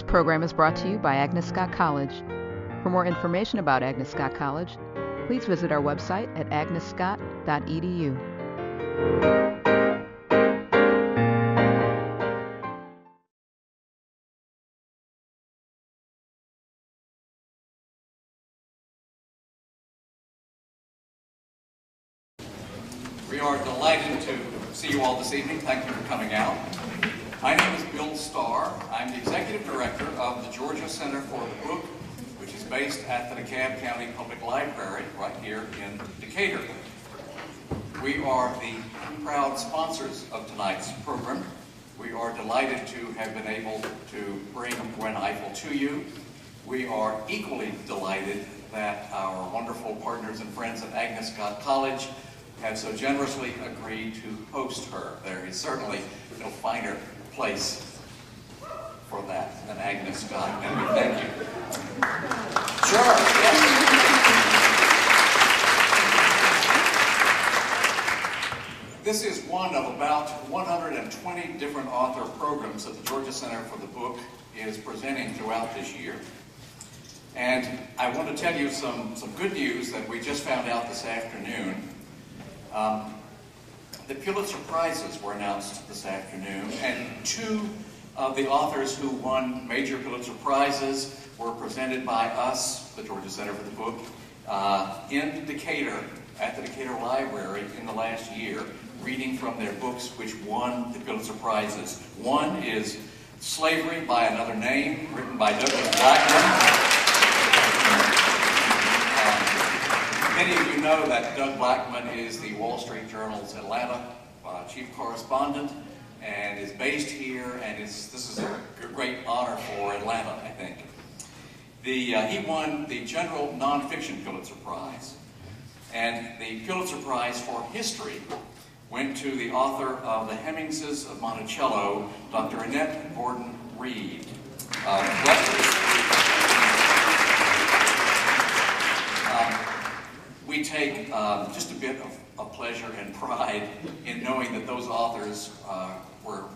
This program is brought to you by Agnes Scott College. For more information about Agnes Scott College, please visit our website at agnescott.edu. We are delighted to see you all this evening. Thank you for coming out. My name is Bill Starr. I'm the Executive Director of the Georgia Center for the Book, which is based at the DeKalb County Public Library right here in Decatur. We are the proud sponsors of tonight's program. We are delighted to have been able to bring Gwen Ifill to you. We are equally delighted that our wonderful partners and friends at Agnes Scott College have so generously agreed to host her. There is certainly no finer place for that than Agnes Scott, and we thank you. Sure, yes. This is one of about 120 different author programs that the Georgia Center for the Book is presenting throughout this year. And I want to tell you some good news that we just found out this afternoon. The Pulitzer Prizes were announced this afternoon, and two of the authors who won major Pulitzer Prizes were presented by us, the Georgia Center for the Book, in Decatur, at the Decatur Library in the last year, reading from their books which won the Pulitzer Prizes. One is Slavery by Another Name, written by Douglas Blackman. Many of you know that Doug Blackman is the Wall Street Journal's Atlanta chief correspondent and is based here, and this is a great honor for Atlanta, I think. He won the General Nonfiction Pulitzer Prize, and the Pulitzer Prize for History went to the author of The Hemmingses of Monticello, Dr. Annette Gordon Reed. We take just a bit of pleasure and pride in knowing that those authors,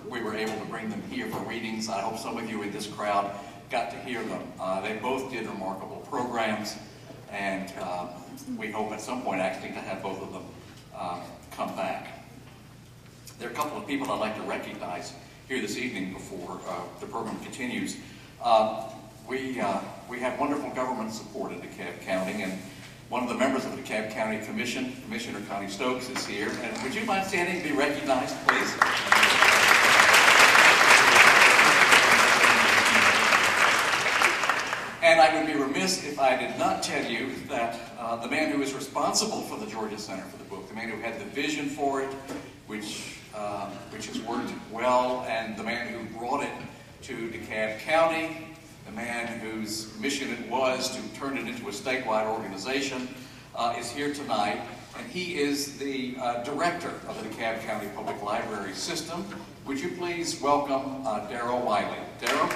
we were able to bring them here for readings. I hope some of you in this crowd got to hear them. They both did remarkable programs, and we hope at some point actually to have both of them come back. There are a couple of people I'd like to recognize here this evening before the program continues. We have wonderful government support in DeKalb County, and one of the members of the DeKalb County Commission, Commissioner Connie Stokes, is here. And would you mind standing to be recognized, please? And I would be remiss if I did not tell you that the man who is responsible for the Georgia Center for the Book, the man who had the vision for it, which has worked well, and the man who brought it to DeKalb County, the man whose mission it was to turn it into a statewide organization, is here tonight, and he is the director of the DeKalb County Public Library System. Would you please welcome Darrell Wiley. Darrell?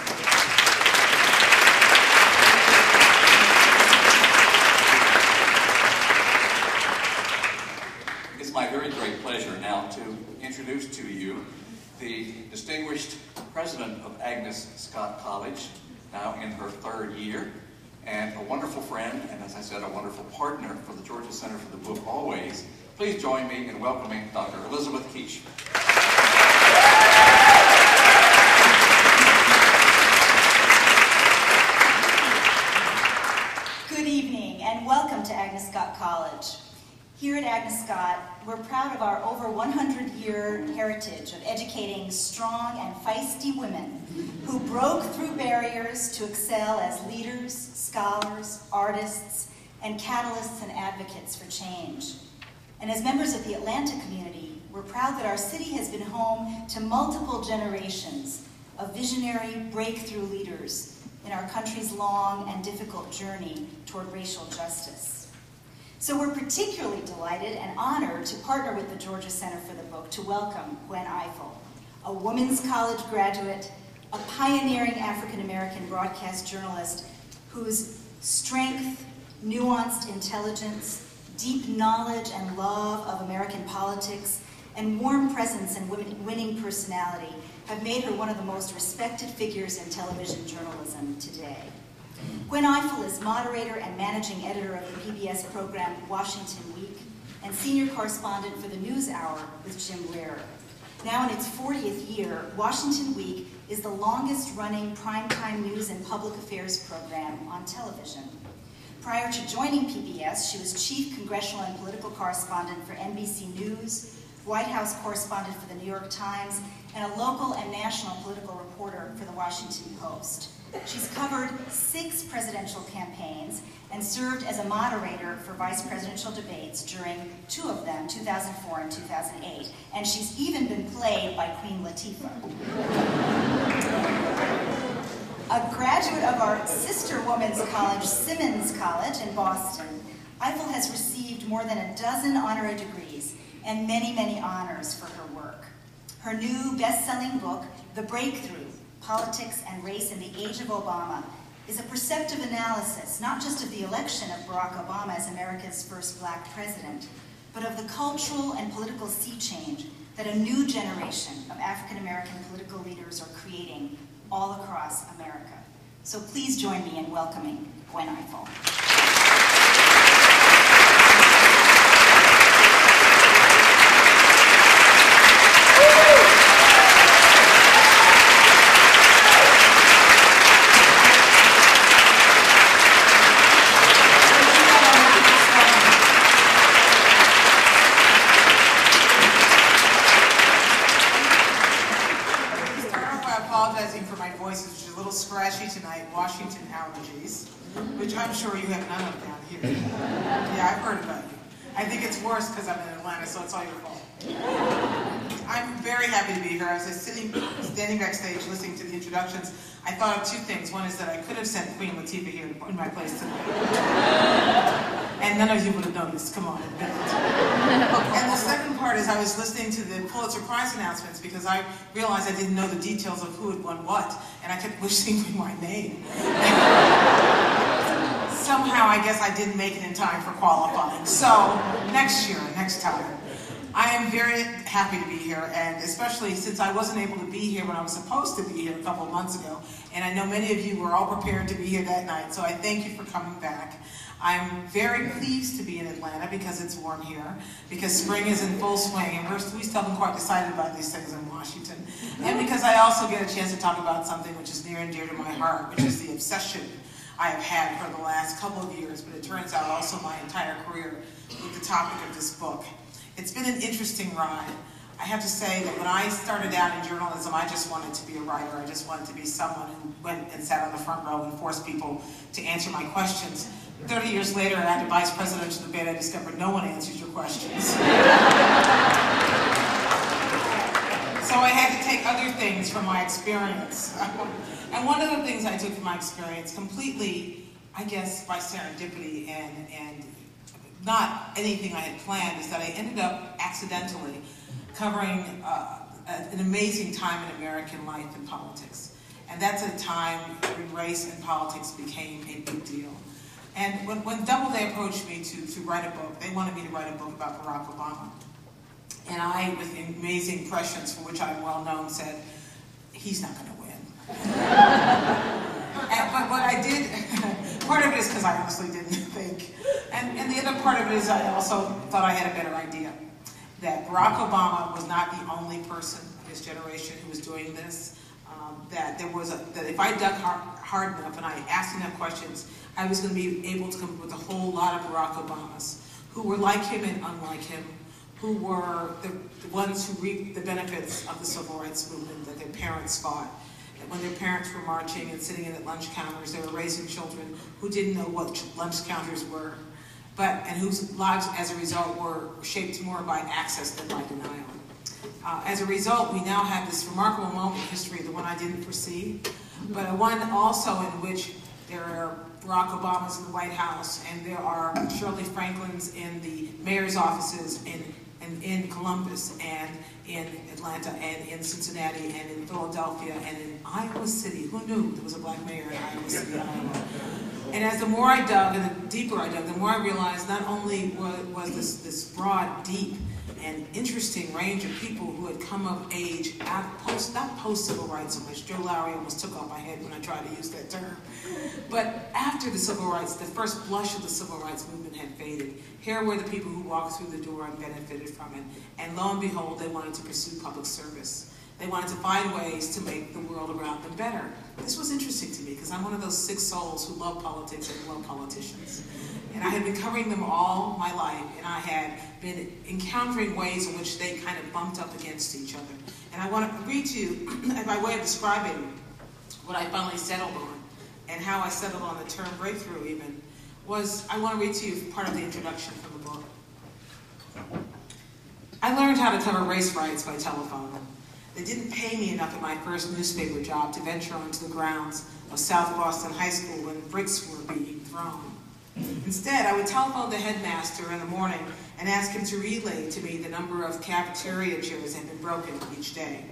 It's my very great pleasure now to introduce to you the distinguished president of Agnes Scott College, now in her third year, and a wonderful friend, and as I said, a wonderful partner for the Georgia Center for the Book always. Please join me in welcoming Dr. Elizabeth Quiche. Good evening, and welcome to Agnes Scott College. Here at Agnes Scott, we're proud of our over 100-year heritage of educating strong and feisty women who broke through barriers to excel as leaders, scholars, artists, and catalysts and advocates for change. And as members of the Atlanta community, we're proud that our city has been home to multiple generations of visionary breakthrough leaders in our country's long and difficult journey toward racial justice. So we're particularly delighted and honored to partner with the Georgia Center for the Book to welcome Gwen Ifill, a women's college graduate, a pioneering African-American broadcast journalist whose strength, nuanced intelligence, deep knowledge and love of American politics, and warm presence and winning personality have made her one of the most respected figures in television journalism today. Gwen Ifill is moderator and managing editor of the PBS program Washington Week and senior correspondent for the NewsHour with Jim Lehrer. Now in its 40th year, Washington Week is the longest-running primetime news and public affairs program on television. Prior to joining PBS, she was chief congressional and political correspondent for NBC News, White House correspondent for the New York Times, and a local and national political reporter for the Washington Post. She's covered 6 presidential campaigns and served as a moderator for vice presidential debates during 2 of them, 2004 and 2008. And she's even been played by Queen Latifah. A graduate of our sister women's college, Simmons College in Boston, Ifill has received more than a dozen honorary degrees and many, many honors for her work. Her new best-selling book, The Breakthrough: Politics and Race in the Age of Obama, is a perceptive analysis, not just of the election of Barack Obama as America's first black president, but of the cultural and political sea change that a new generation of African-American political leaders are creating all across America. So please join me in welcoming Gwen Ifill. Scratchy tonight, Washington allergies, which I'm sure you have none of down here. Yeah, I've heard about you. I think it's worse because I'm in Atlanta, so it's all your fault. I'm very happy to be here. As I was standing backstage listening to the introductions, I thought of 2 things. One is that I could have sent Queen Latifah here in my place tonight. And none of you would have noticed. Come on, admit it. And the second part is I was listening to the Pulitzer Prize announcements because I realized I didn't know the details of who had won what, and I kept wishing for my name. Somehow, I guess I didn't make it in time for qualifying. So, next year, next time. I am very happy to be here, and especially since I wasn't able to be here when I was supposed to be here a couple of months ago, and I know many of you were all prepared to be here that night, so I thank you for coming back. I'm very pleased to be in Atlanta because it's warm here, because spring is in full swing, and we still haven't quite decided about these things in Washington, and because I also get a chance to talk about something which is near and dear to my heart, which is the obsession I have had for the last couple of years, but it turns out also my entire career, with the topic of this book. It's been an interesting ride. I have to say that when I started out in journalism, I just wanted to be a writer. I just wanted to be someone who went and sat on the front row and forced people to answer my questions. 30 years later, at the vice presidential debate, I discovered no one answers your questions. So I had to take other things from my experience. And one of the things I took from my experience, completely, I guess, by serendipity and not anything I had planned, is that I ended up accidentally covering an amazing time in American life and politics. And that's a time when race and politics became a big deal. And when Doubleday approached me to write a book, they wanted me to write a book about Barack Obama. And I, with amazing prescience, for which I'm well known, said, he's not going to win. But what I did, part of it is because I honestly didn't think. And the other part of it is I also thought I had a better idea. That Barack Obama was not the only person of his generation who was doing this. That if I dug hard enough and I asked enough questions, I was going to be able to come up with a whole lot of Barack Obamas who were like him and unlike him, who were the ones who reaped the benefits of the civil rights movement that their parents fought. And when their parents were marching and sitting in at lunch counters, they were raising children who didn't know what lunch counters were, and whose lives, as a result, were shaped more by access than by denial. As a result, we now have this remarkable moment in history, the one I didn't foresee, but a one also in which there are Barack Obamas in the White House, and there are Shirley Franklins in the mayor's offices in Columbus, and in Atlanta, and in Cincinnati, and in Philadelphia, and in Iowa City. Who knew there was a black mayor in Iowa City, Iowa? And as the more I dug, and the deeper I dug, the more I realized not only was this broad, deep, an interesting range of people who had come of age not post-civil rights so much. Joe Lowry almost took off my head when I tried to use that term. But after the civil rights, the first blush of the civil rights movement had faded. Here were the people who walked through the door and benefited from it. And lo and behold, they wanted to pursue public service. They wanted to find ways to make the world around them better. This was interesting to me because I'm one of those sick souls who love politics and love politicians. And I had been covering them all my life, and I had been encountering ways in which they kind of bumped up against each other. And I want to read to you, by way of describing what I finally settled on, and how I settled on the term breakthrough even, was I want to read to you part of the introduction from the book. I learned how to cover race riots by telephone. They didn't pay me enough at my first newspaper job to venture onto the grounds of South Boston High School when bricks were being thrown. Instead, I would telephone the headmaster in the morning and ask him to relay to me the number of cafeteria chairs that had been broken each day.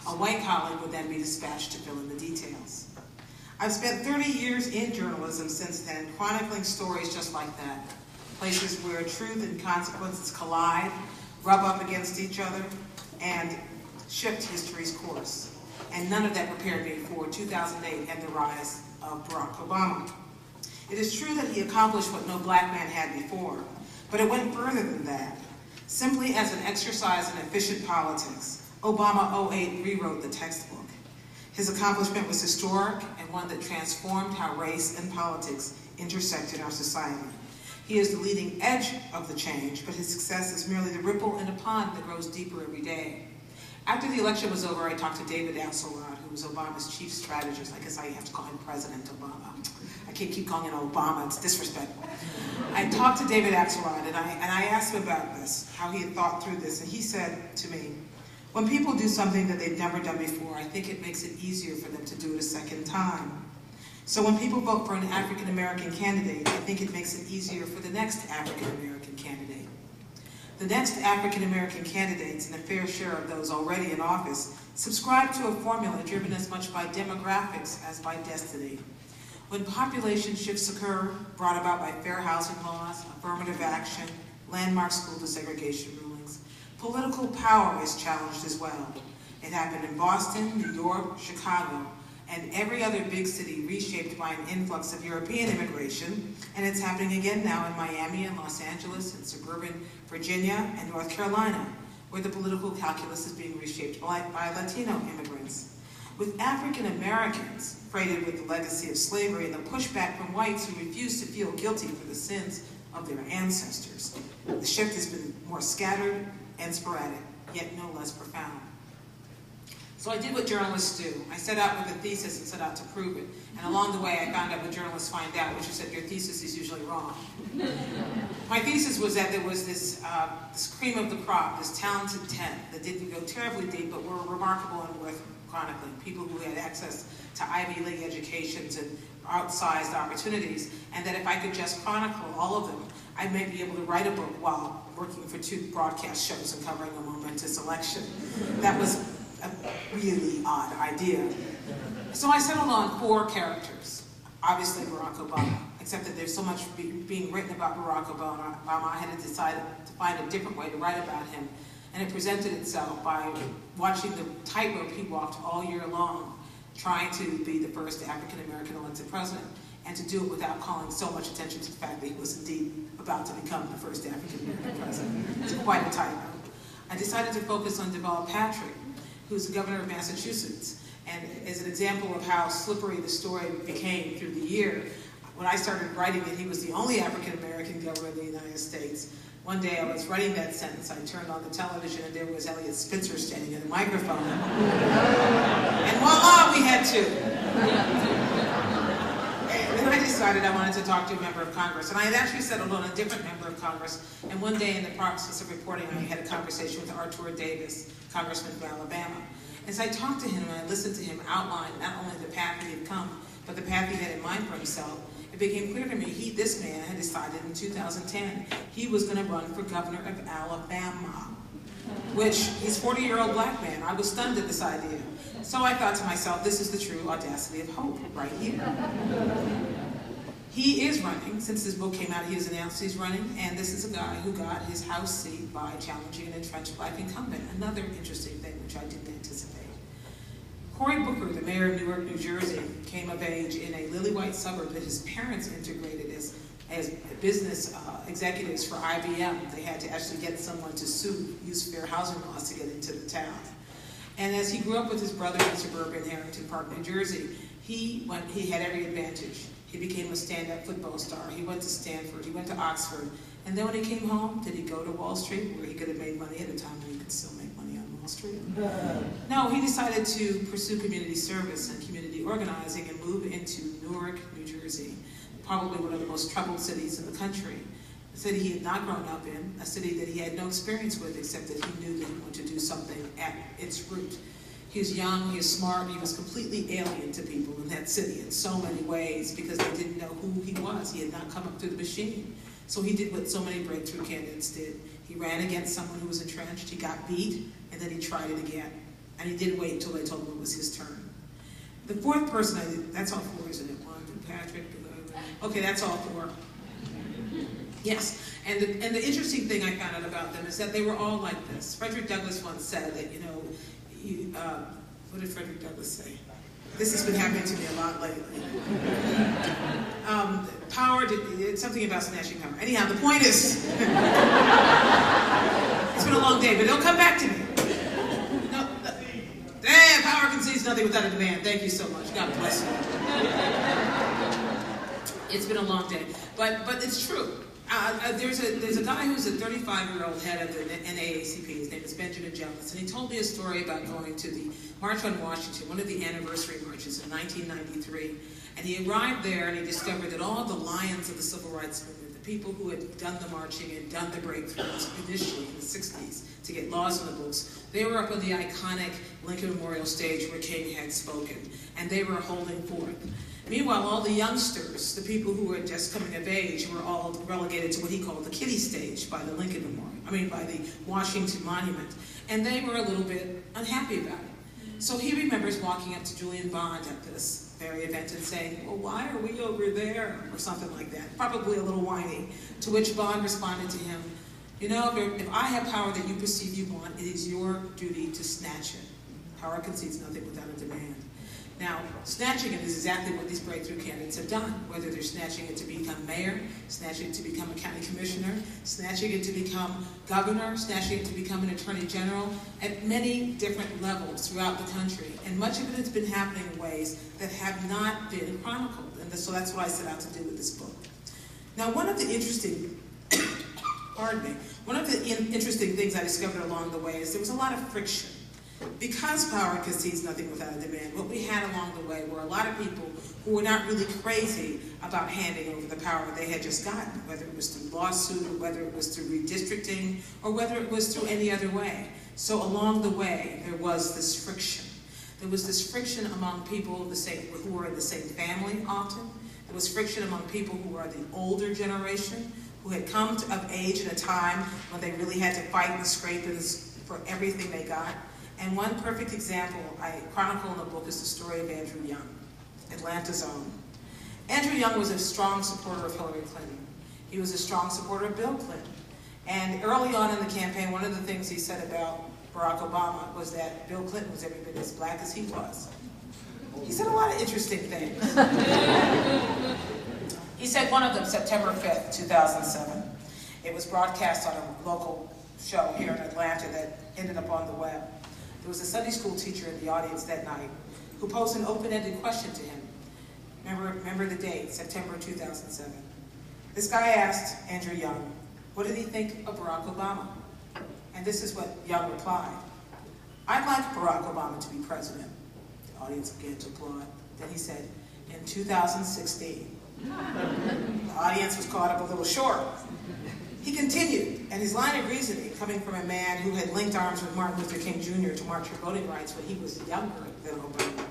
A white colleague would then be dispatched to fill in the details. I've spent 30 years in journalism since then, chronicling stories just like that. Places where truth and consequences collide, rub up against each other, and shift history's course. And none of that prepared me for 2008 and the rise of Barack Obama. It is true that he accomplished what no black man had before, but it went further than that. Simply as an exercise in efficient politics, Obama 08 rewrote the textbook. His accomplishment was historic and one that transformed how race and politics intersect in our society. He is the leading edge of the change, but his success is merely the ripple in a pond that grows deeper every day. After the election was over, I talked to David Axelrod, who was Obama's chief strategist. I guess I have to call him President Obama. I can't keep calling him Obama, it's disrespectful. I talked to David Axelrod, and I asked him about this, how he had thought through this, and he said to me, when people do something that they've never done before, I think it makes it easier for them to do it a second time. So when people vote for an African-American candidate, I think it makes it easier for the next African-American candidate. The next African-American candidates, and a fair share of those already in office, subscribe to a formula driven as much by demographics as by destiny. When population shifts occur, brought about by fair housing laws, affirmative action, landmark school desegregation rulings, political power is challenged as well. It happened in Boston, New York, Chicago, and every other big city reshaped by an influx of European immigration, and it's happening again now in Miami and Los Angeles and suburban Virginia and North Carolina, where the political calculus is being reshaped by Latino immigrants. With African Americans freighted with the legacy of slavery and the pushback from whites who refuse to feel guilty for the sins of their ancestors, the shift has been more scattered and sporadic, yet no less profound. So I did what journalists do. I set out with a thesis and set out to prove it. And along the way, I found out what journalists find out, which is that your thesis is usually wrong. My thesis was that there was this cream of the crop, this talented 10 that didn't go terribly deep, but were remarkable and worth chronicling. People who had access to Ivy League educations and outsized opportunities, and that if I could just chronicle all of them, I might be able to write a book while working for 2 broadcast shows and covering a momentous election. That was a really odd idea. So I settled on 4 characters. Obviously Barack Obama, except that there's so much being written about Barack Obama, I had to decide to find a different way to write about him. And it presented itself by watching the tightrope he walked all year long, trying to be the first African-American elected president, and to do it without calling so much attention to the fact that he was indeed about to become the first African-American president. It's quite a tightrope. I decided to focus on Deval Patrick, who's the governor of Massachusetts. And as an example of how slippery the story became through the year, when I started writing that he was the only African-American governor of the United States, one day I was writing that sentence, I turned on the television and there was Eliot Spitzer standing at the microphone. And voila, we had 2. And then I decided I wanted to talk to a member of Congress. And I had actually settled on a different member of Congress. And one day in the process of reporting, I had a conversation with Artur Davis, Congressman from Alabama. As I talked to him and I listened to him outline not only the path he had come, but the path he had in mind for himself, it became clear to me this man had decided in 2010 he was going to run for governor of Alabama, which he's a 40-year-old black man. I was stunned at this idea. So I thought to myself, this is the true audacity of hope right here. He is running. Since this book came out, he has announced he's running, and this is a guy who got his House seat by challenging an entrenched black incumbent. Another interesting thing which I didn't anticipate. Cory Booker, the mayor of Newark, New Jersey, came of age in a lily-white suburb that his parents integrated as business executives for IBM. They had to actually get someone to sue, use fair housing laws to get into the town. And as he grew up with his brother in suburban Harrington Park, New Jersey, he had every advantage. He became a stand-up football star. He went to Stanford. He went to Oxford. And then when he came home, did he go to Wall Street, where he could have made money at a time when he could still make money on Wall Street? No, he decided to pursue community service and community organizing and move into Newark, New Jersey, probably one of the most troubled cities in the country. A city he had not grown up in, a city that he had no experience with, except that he knew that he wanted to do something at its root. He was young, he was smart, he was completely alien to people in that city in so many ways because they didn't know who he was. He had not come up through the machine. So he did what so many breakthrough candidates did. He ran against someone who was entrenched, he got beat, and then he tried it again. And he didn't wait until they told him it was his turn. The fourth person, that's all four, isn't it? One, two, Patrick, okay, that's all four. Yes, and the interesting thing I found out about them is that they were all like this. Frederick Douglass once said that, what did Frederick Douglass say? This has been happening to me a lot lately. It's something about snatching power. Anyhow, the point is, it's been a long day, but it'll come back to me. No, power concedes nothing without a demand. Thank you so much. God bless you. It's been a long day, but it's true. There's a guy who's a 35-year-old head of the NAACP. His name is Benjamin Jealous, and he told me a story about going to the March on Washington, one of the anniversary marches in 1993. And he arrived there and he discovered that all the lions of the civil rights movement, the people who had done the marching and done the breakthroughs initially in the 60s to get laws in the books, they were up on the iconic Lincoln Memorial stage where King had spoken, and they were holding forth. Meanwhile, all the youngsters, the people who were just coming of age, were all relegated to what he called the kiddie stage by the Lincoln Memorial, by the Washington Monument. And they were a little bit unhappy about it. So he remembers walking up to Julian Bond at this very event and saying, well, why are we over there? Or something like that, probably a little whiny. To which Bond responded to him, if I have power that you perceive you want, it is your duty to snatch it. Power concedes nothing without a demand. Now, snatching it is exactly what these breakthrough candidates have done, whether they're snatching it to become mayor, snatching it to become a county commissioner, snatching it to become governor, snatching it to become an attorney general, at many different levels throughout the country. And much of it has been happening in ways that have not been chronicled. And so that's what I set out to do with this book. Now, one of the interesting, interesting things I discovered along the way is there was a lot of friction. Because power concedes nothing without a demand, what we had along the way were a lot of people who were not really crazy about handing over the power they had just gotten, whether it was through lawsuit, or whether it was through redistricting, or whether it was through any other way. So along the way, there was this friction. There was this friction among people who were in the same family often. There was friction among people who were the older generation, who had come of age at a time when they really had to fight and scrape for everything they got. And one perfect example I chronicle in the book is the story of Andrew Young, Atlanta's own. Andrew Young was a strong supporter of Hillary Clinton. He was a strong supporter of Bill Clinton. And early on in the campaign, one of the things he said about Barack Obama was that Bill Clinton was every bit as black as he was. He said a lot of interesting things. He said one of them, September 5th, 2007. It was broadcast on a local show here in Atlanta that ended up on the web. There was a Sunday school teacher in the audience that night who posed an open-ended question to him. Remember the date, September 2007. This guy asked Andrew Young, what did he think of Barack Obama? And this is what Young replied. I'd like Barack Obama to be president. The audience began to applaud. Then he said, in 2016. The audience was caught up a little short. He continued, and his line of reasoning, coming from a man who had linked arms with Martin Luther King Jr. to march for voting rights when he was younger than Obama,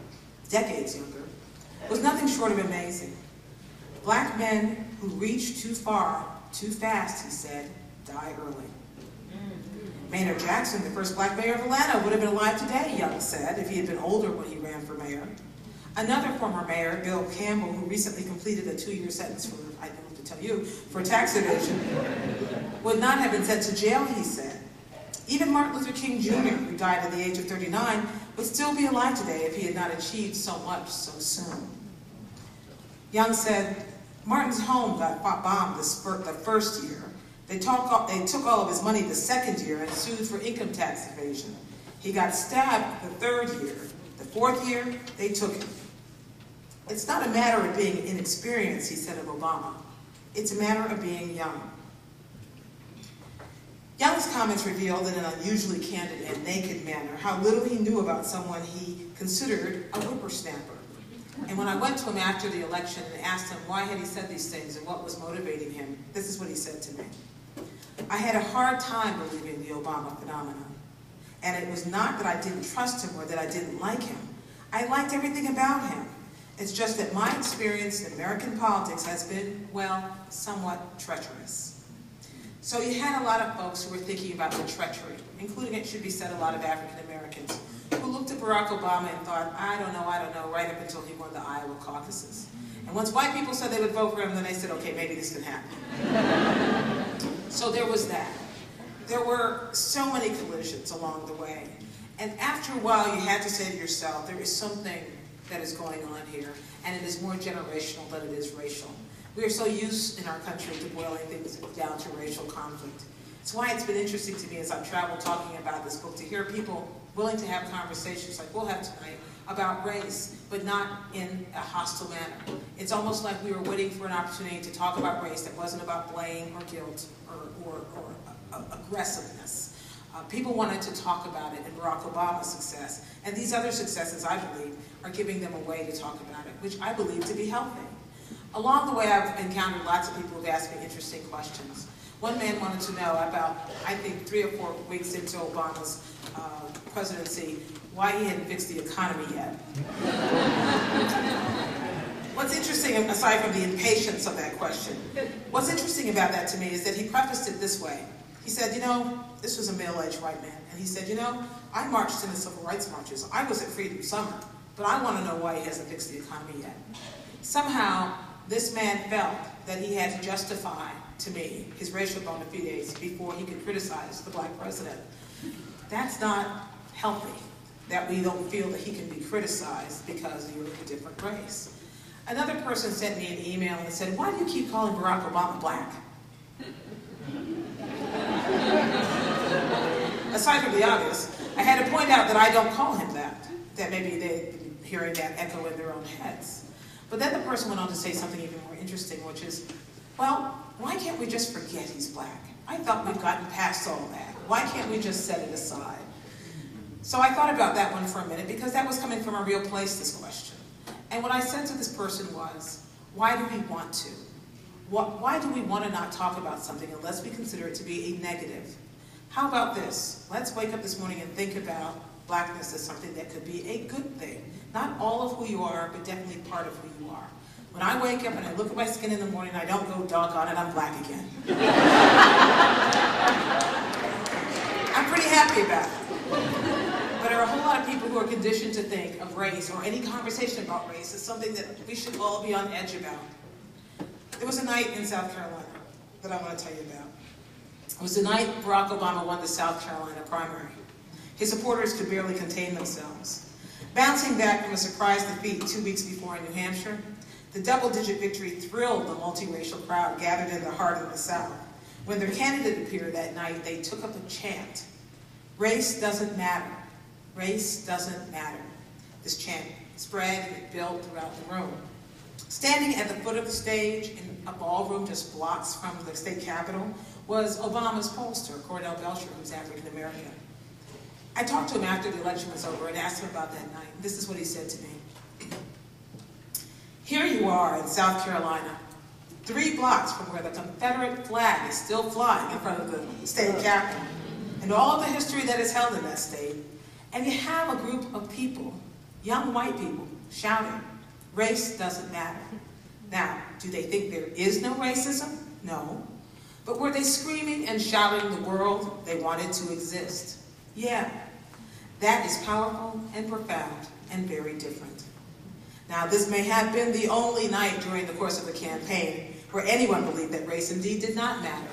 decades younger, was nothing short of amazing. Black men who reach too far, too fast, he said, die early. Maynard Jackson, the first black mayor of Atlanta, would have been alive today, Young said, if he had been older when he ran for mayor. Another former mayor, Bill Campbell, who recently completed a 2-year sentence for, I don't know to tell you, for tax evasion, would not have been sent to jail, he said. Even Martin Luther King Jr., who died at the age of 39, would still be alive today if he had not achieved so much so soon. Young said, Martin's home got bombed the first year. They took all of his money the second year and sued for income tax evasion. He got stabbed the third year. The fourth year, they took him. It's not a matter of being inexperienced, he said of Obama. It's a matter of being young. Young's comments revealed in an unusually candid and naked manner how little he knew about someone he considered a whippersnapper. And when I went to him after the election and asked him why had he said these things and what was motivating him, this is what he said to me. I had a hard time believing the Obama phenomenon. And it was not that I didn't trust him or that I didn't like him. I liked everything about him. It's just that my experience in American politics has been, well, somewhat treacherous. So you had a lot of folks who were thinking about the treachery, including, it should be said, a lot of African Americans, who looked at Barack Obama and thought, I don't know, right up until he won the Iowa caucuses. And once white people said they would vote for him, then they said, okay, maybe this can happen. So there was that. There were so many collisions along the way. And after a while, you had to say to yourself, there is something that is going on here, and it is more generational than it is racial. We are so used in our country to boiling things down to racial conflict. It's why it's been interesting to me as I've traveled talking about this book to hear people willing to have conversations like we'll have tonight about race, but not in a hostile manner. It's almost like we were waiting for an opportunity to talk about race that wasn't about blame or guilt or aggressiveness. People wanted to talk about it and Barack Obama's success, and these other successes, I believe, are giving them a way to talk about it, which I believe to be healthy. Along the way, I've encountered lots of people who've asked me interesting questions. One man wanted to know about, I think, 3 or 4 weeks into Obama's presidency, why he hadn't fixed the economy yet. What's interesting, aside from the impatience of that question, what's interesting about that to me is that he prefaced it this way. He said, you know, this was a middle-aged white man, and he said, you know, I marched in the civil rights marches. I was at Freedom Summer, but I want to know why he hasn't fixed the economy yet. Somehow, this man felt that he had to justify to me his racial bona fides before he could criticize the black president. That's not healthy, that we don't feel that he can be criticized because you're of a different race. Another person sent me an email and said, why do you keep calling Barack Obama black? Aside from the obvious, I had to point out that I don't call him that maybe they're hearing that echo in their own heads. But then the person went on to say something even more interesting, which is, well, why can't we just forget he's black? I thought we'd gotten past all that. Why can't we just set it aside? So I thought about that one for a minute, because that was coming from a real place, this question. And what I said to this person was, why do we want to? Why do we want to not talk about something unless we consider it to be a negative? How about this? Let's wake up this morning and think about blackness as something that could be a good thing. Not all of who you are, but definitely part of who you are. When I wake up and I look at my skin in the morning, I don't go, doggone it, I'm black again. I'm pretty happy about it. But there are a whole lot of people who are conditioned to think of race or any conversation about race as something that we should all be on edge about. There was a night in South Carolina that I want to tell you about. It was the night Barack Obama won the South Carolina primary. His supporters could barely contain themselves. Bouncing back from a surprise defeat 2 weeks before in New Hampshire, the double-digit victory thrilled the multiracial crowd gathered in the heart of the South. When their candidate appeared that night, they took up a chant. Race doesn't matter. Race doesn't matter. This chant spread and it built throughout the room. Standing at the foot of the stage in a ballroom just blocks from the state capitol was Obama's pollster, Cordell Belcher, who's African American. I talked to him after the election was over and asked him about that night. This is what he said to me. Here you are in South Carolina, 3 blocks from where the Confederate flag is still flying in front of the state capitol, and all of the history that is held in that state, and you have a group of people, young white people, shouting, race doesn't matter. Now, do they think there is no racism? No. But were they screaming and shouting the world they wanted to exist? Yeah. That is powerful and profound and very different. Now, this may have been the only night during the course of the campaign where anyone believed that race indeed did not matter.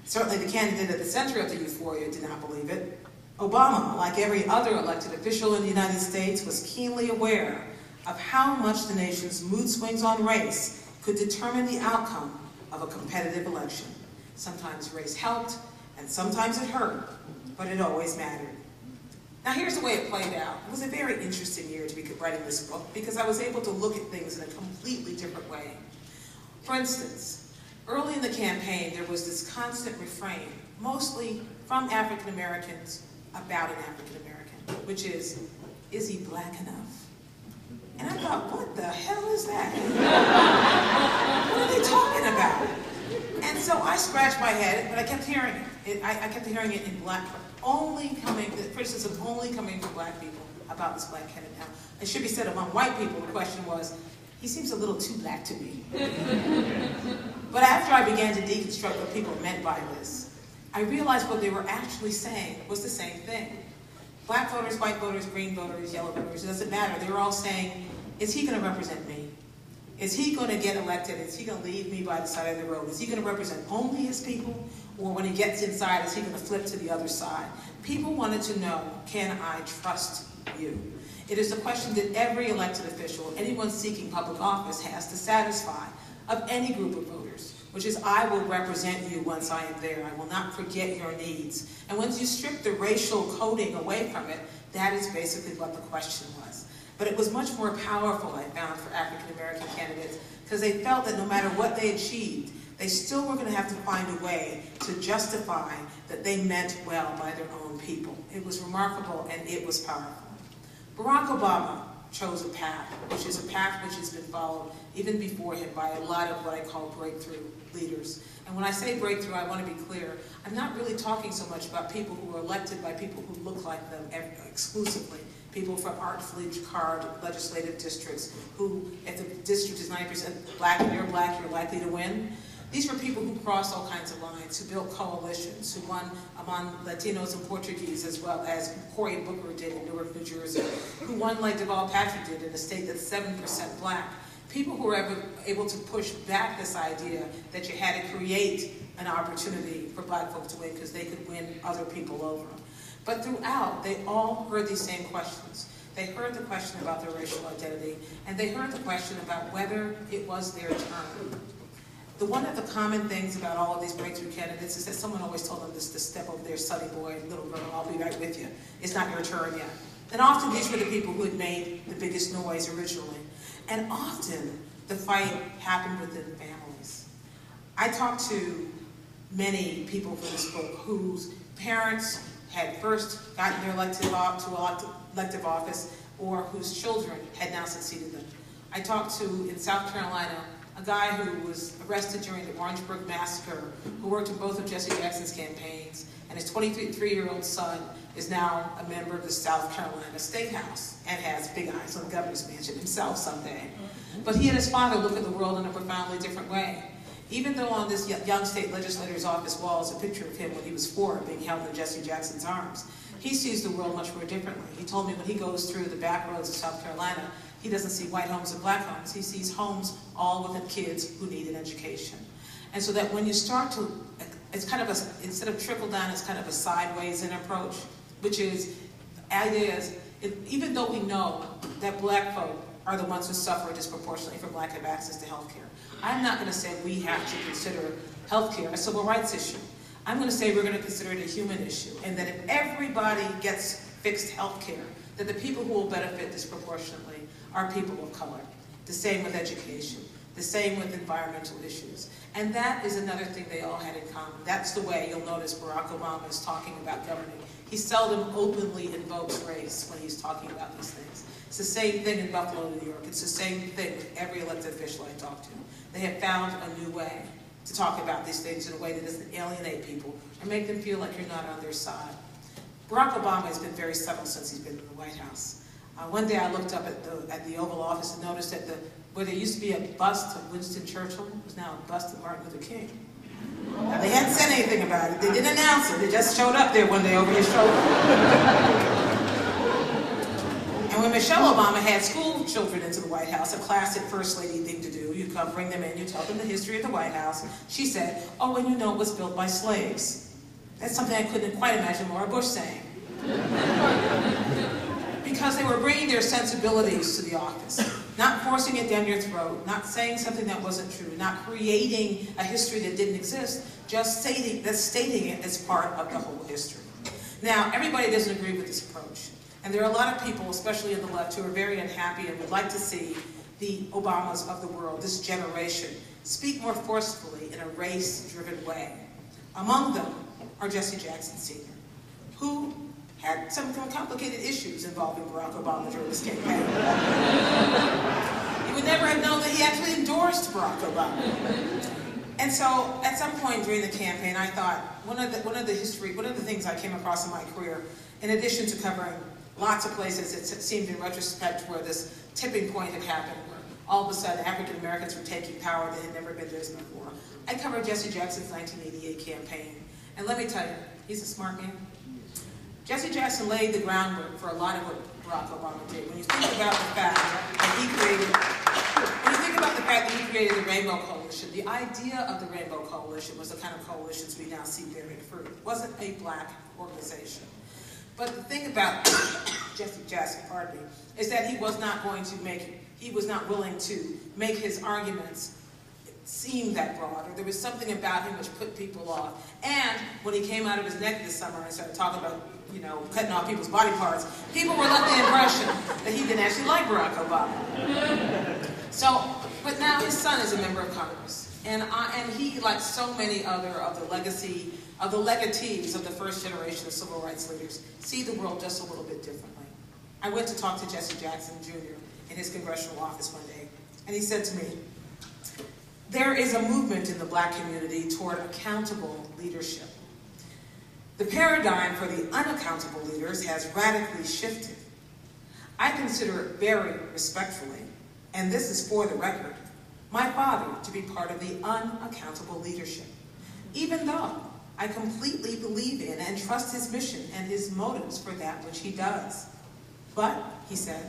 Certainly the candidate at the center of the euphoria did not believe it. Obama, like every other elected official in the United States, was keenly aware of how much the nation's mood swings on race could determine the outcome of a competitive election. Sometimes race helped, and sometimes it hurt, but it always mattered. Now here's the way it played out. It was a very interesting year to be writing this book because I was able to look at things in a completely different way. For instance, early in the campaign, there was this constant refrain, mostly from African Americans about an African American, which is he black enough? And I thought, what the hell is that? What are they talking about? And so I scratched my head, but I kept hearing it. I kept hearing it in black, the criticism only coming from black people about this black candidate. Now, it should be said among white people, the question was, he seems a little too black to me. But after I began to deconstruct what people meant by this, I realized what they were actually saying was the same thing. Black voters, white voters, green voters, yellow voters, it doesn't matter. They were all saying, is he going to represent me? Is he going to get elected? Is he going to leave me by the side of the road? Is he going to represent only his people? Or when he gets inside, is he going to flip to the other side? People wanted to know, can I trust you? It is a question that every elected official, anyone seeking public office, has to satisfy of any group of voters, which is, I will represent you once I am there. I will not forget your needs. And once you strip the racial coding away from it, that is basically what the question was. But it was much more powerful, I found, for African American candidates, because they felt that no matter what they achieved, they still were going to have to find a way to justify that they meant well by their own people. It was remarkable and it was powerful. Barack Obama chose a path which has been followed even before him by a lot of what I call breakthrough leaders. And when I say breakthrough, I want to be clear. I'm not really talking so much about people who were elected by people who look like them exclusively. People from artfully carved legislative districts who, if the district is 90% black and you're black, you're likely to win. These were people who crossed all kinds of lines, who built coalitions, who won among Latinos and Portuguese, as well as Cory Booker did in Newark, New Jersey, who won like Deval Patrick did in a state that's 7% black. People who were able to push back this idea that you had to create an opportunity for black folks to win because they could win other people over. But throughout, they all heard these same questions. They heard the question about their racial identity, and they heard the question about whether it was their turn. One of the common things about all of these breakthrough candidates is that someone always told them this to step over there, sonny boy, little girl, I'll be right with you. It's not your turn yet. And often these were the people who had made the biggest noise originally. And often the fight happened within families. I talked to many people for this book whose parents had first gotten their elective office or whose children had now succeeded them. I talked to, in South Carolina, a guy who was arrested during the Orangeburg massacre, who worked in both of Jesse Jackson's campaigns, and his 23-year-old son is now a member of the South Carolina State House and has big eyes on the governor's mansion himself someday. But he and his father look at the world in a profoundly different way. Even though on this young state legislator's office wall is a picture of him when he was 4 being held in Jesse Jackson's arms, he sees the world much more differently. He told me when he goes through the back roads of South Carolina, he doesn't see white homes and black homes. He sees homes all with kids who need an education. And so that when you start to, it's kind of a, instead of trickle down, it's kind of a sideways in approach, which is, ideas, even though we know that black folk are the ones who suffer disproportionately from lack of access to health care, I'm not going to say we have to consider health care a civil rights issue. I'm going to say we're going to consider it a human issue, and that if everybody gets fixed health care, that the people who will benefit disproportionately are people of color. The same with education. The same with environmental issues. And that is another thing they all had in common. That's the way you'll notice Barack Obama is talking about governing. He seldom openly invokes race when he's talking about these things. It's the same thing in Buffalo, New York. It's the same thing with every elected official I talk to. They have found a new way to talk about these things in a way that doesn't alienate people or make them feel like you're not on their side. Barack Obama has been very subtle since he's been in the White House. One day I looked up at the Oval Office and noticed that where there used to be a bust of Winston Churchill, was now a bust of Martin Luther King. Now, they hadn't said anything about it. They didn't announce it. They just showed up there one day over his shoulder. And when Michelle Obama had school children into the White House, a classic First Lady thing to do, you come bring them in, you tell them the history of the White House, she said, oh, and you know it was built by slaves. That's something I couldn't quite imagine Laura Bush saying. Because they were bringing their sensibilities to the office, not forcing it down your throat, not saying something that wasn't true, not creating a history that didn't exist, just stating it as part of the whole history. Now, everybody doesn't agree with this approach. And there are a lot of people, especially on the left, who are very unhappy and would like to see the Obamas of the world, this generation, speak more forcefully in a race-driven way. Among them are Jesse Jackson Sr., who had some complicated issues involving Barack Obama during his campaign. You would never have known that he actually endorsed Barack Obama. And so, at some point during the campaign, I thought one of the things I came across in my career, in addition to covering lots of places, it seemed in retrospect where this tipping point had happened, where all of a sudden African Americans were taking power that had never been theirs before. I covered Jesse Jackson's 1988 campaign, and let me tell you, he's a smart man. Jesse Jackson laid the groundwork for a lot of what Barack Obama did. When you think about the fact that he created the Rainbow Coalition, the idea of the Rainbow Coalition was the kind of coalitions we now see bearing fruit. It wasn't a black organization. But the thing about Jesse Jackson, pardon me, is that he was not willing to make his arguments seem that broad, or there was something about him which put people off. And when he came out of his neck this summer and started talking about, cutting off people's body parts, people were left the impression that he didn't actually like Barack Obama. So, but now his son is a member of Congress, and he, like so many other of the legatees of the first generation of civil rights leaders, see the world just a little bit differently. I went to talk to Jesse Jackson Jr. in his congressional office one day, and he said to me, there is a movement in the black community toward accountable leadership. The paradigm for the unaccountable leaders has radically shifted. I consider it very respectfully, and this is for the record, my father to be part of the unaccountable leadership, even though I completely believe in and trust his mission and his motives for that which he does. But, he said,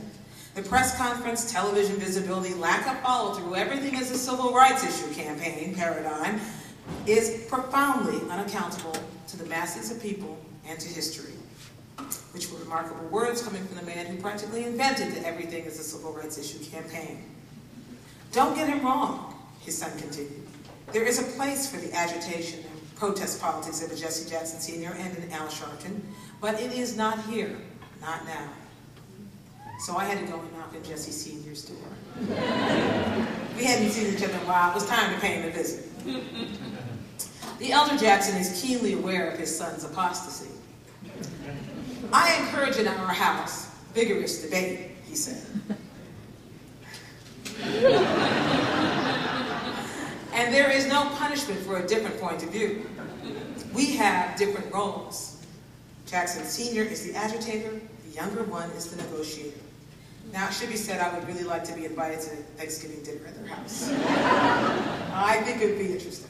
the press conference, television visibility, lack of follow-through, everything is a civil rights issue campaign paradigm is profoundly unaccountable to the masses of people and to history, which were remarkable words coming from the man who practically invented the everything is a civil rights issue campaign. Don't get him wrong, his son continued. There is a place for the agitation and protest politics of a Jesse Jackson Sr. and an Al Sharpton, but it is not here, not now. So I had to go and knock on Jesse Sr.'s door. We hadn't seen each other in a while. It was time to pay him a visit. The elder Jackson is keenly aware of his son's apostasy. I encourage in our house vigorous debate, he said. And there is no punishment for a different point of view. We have different roles. Jackson Sr. is the agitator, the younger one is the negotiator. Now, it should be said, I would really like to be invited to Thanksgiving dinner at their house. I think it would be interesting.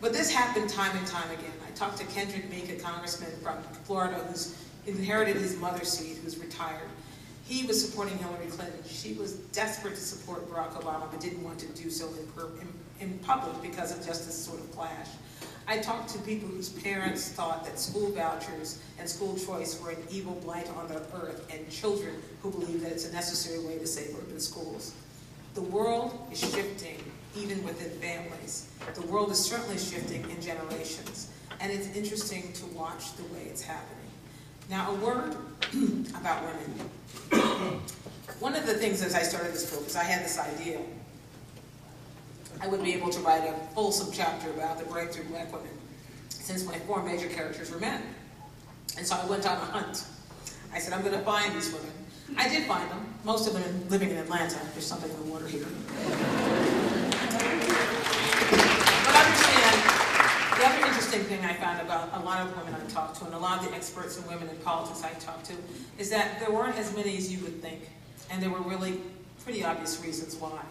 But this happened time and time again. I talked to Kendrick Meek, a congressman from Florida who's inherited his mother's seat, who's retired. He was supporting Hillary Clinton. She was desperate to support Barack Obama, but didn't want to do so in public because of just this sort of clash. I talked to people whose parents thought that school vouchers and school choice were an evil blight on the earth, and children who believe that it's a necessary way to save urban schools. The world is shifting, even within families. The world is certainly shifting in generations, and it's interesting to watch the way it's happening. Now, a word about women. One of the things as I started this book is I had this idea I would be able to write a fulsome chapter about the breakthrough black women, since my four major characters were men. And so I went on a hunt. I said, I'm going to find these women. I did find them, most of them living in Atlanta. There's something in the water here. But understand, the other interesting thing I found about a lot of the women I talked to, and a lot of the experts and women in politics I talked to, is that there weren't as many as you would think. And there were really pretty obvious reasons why.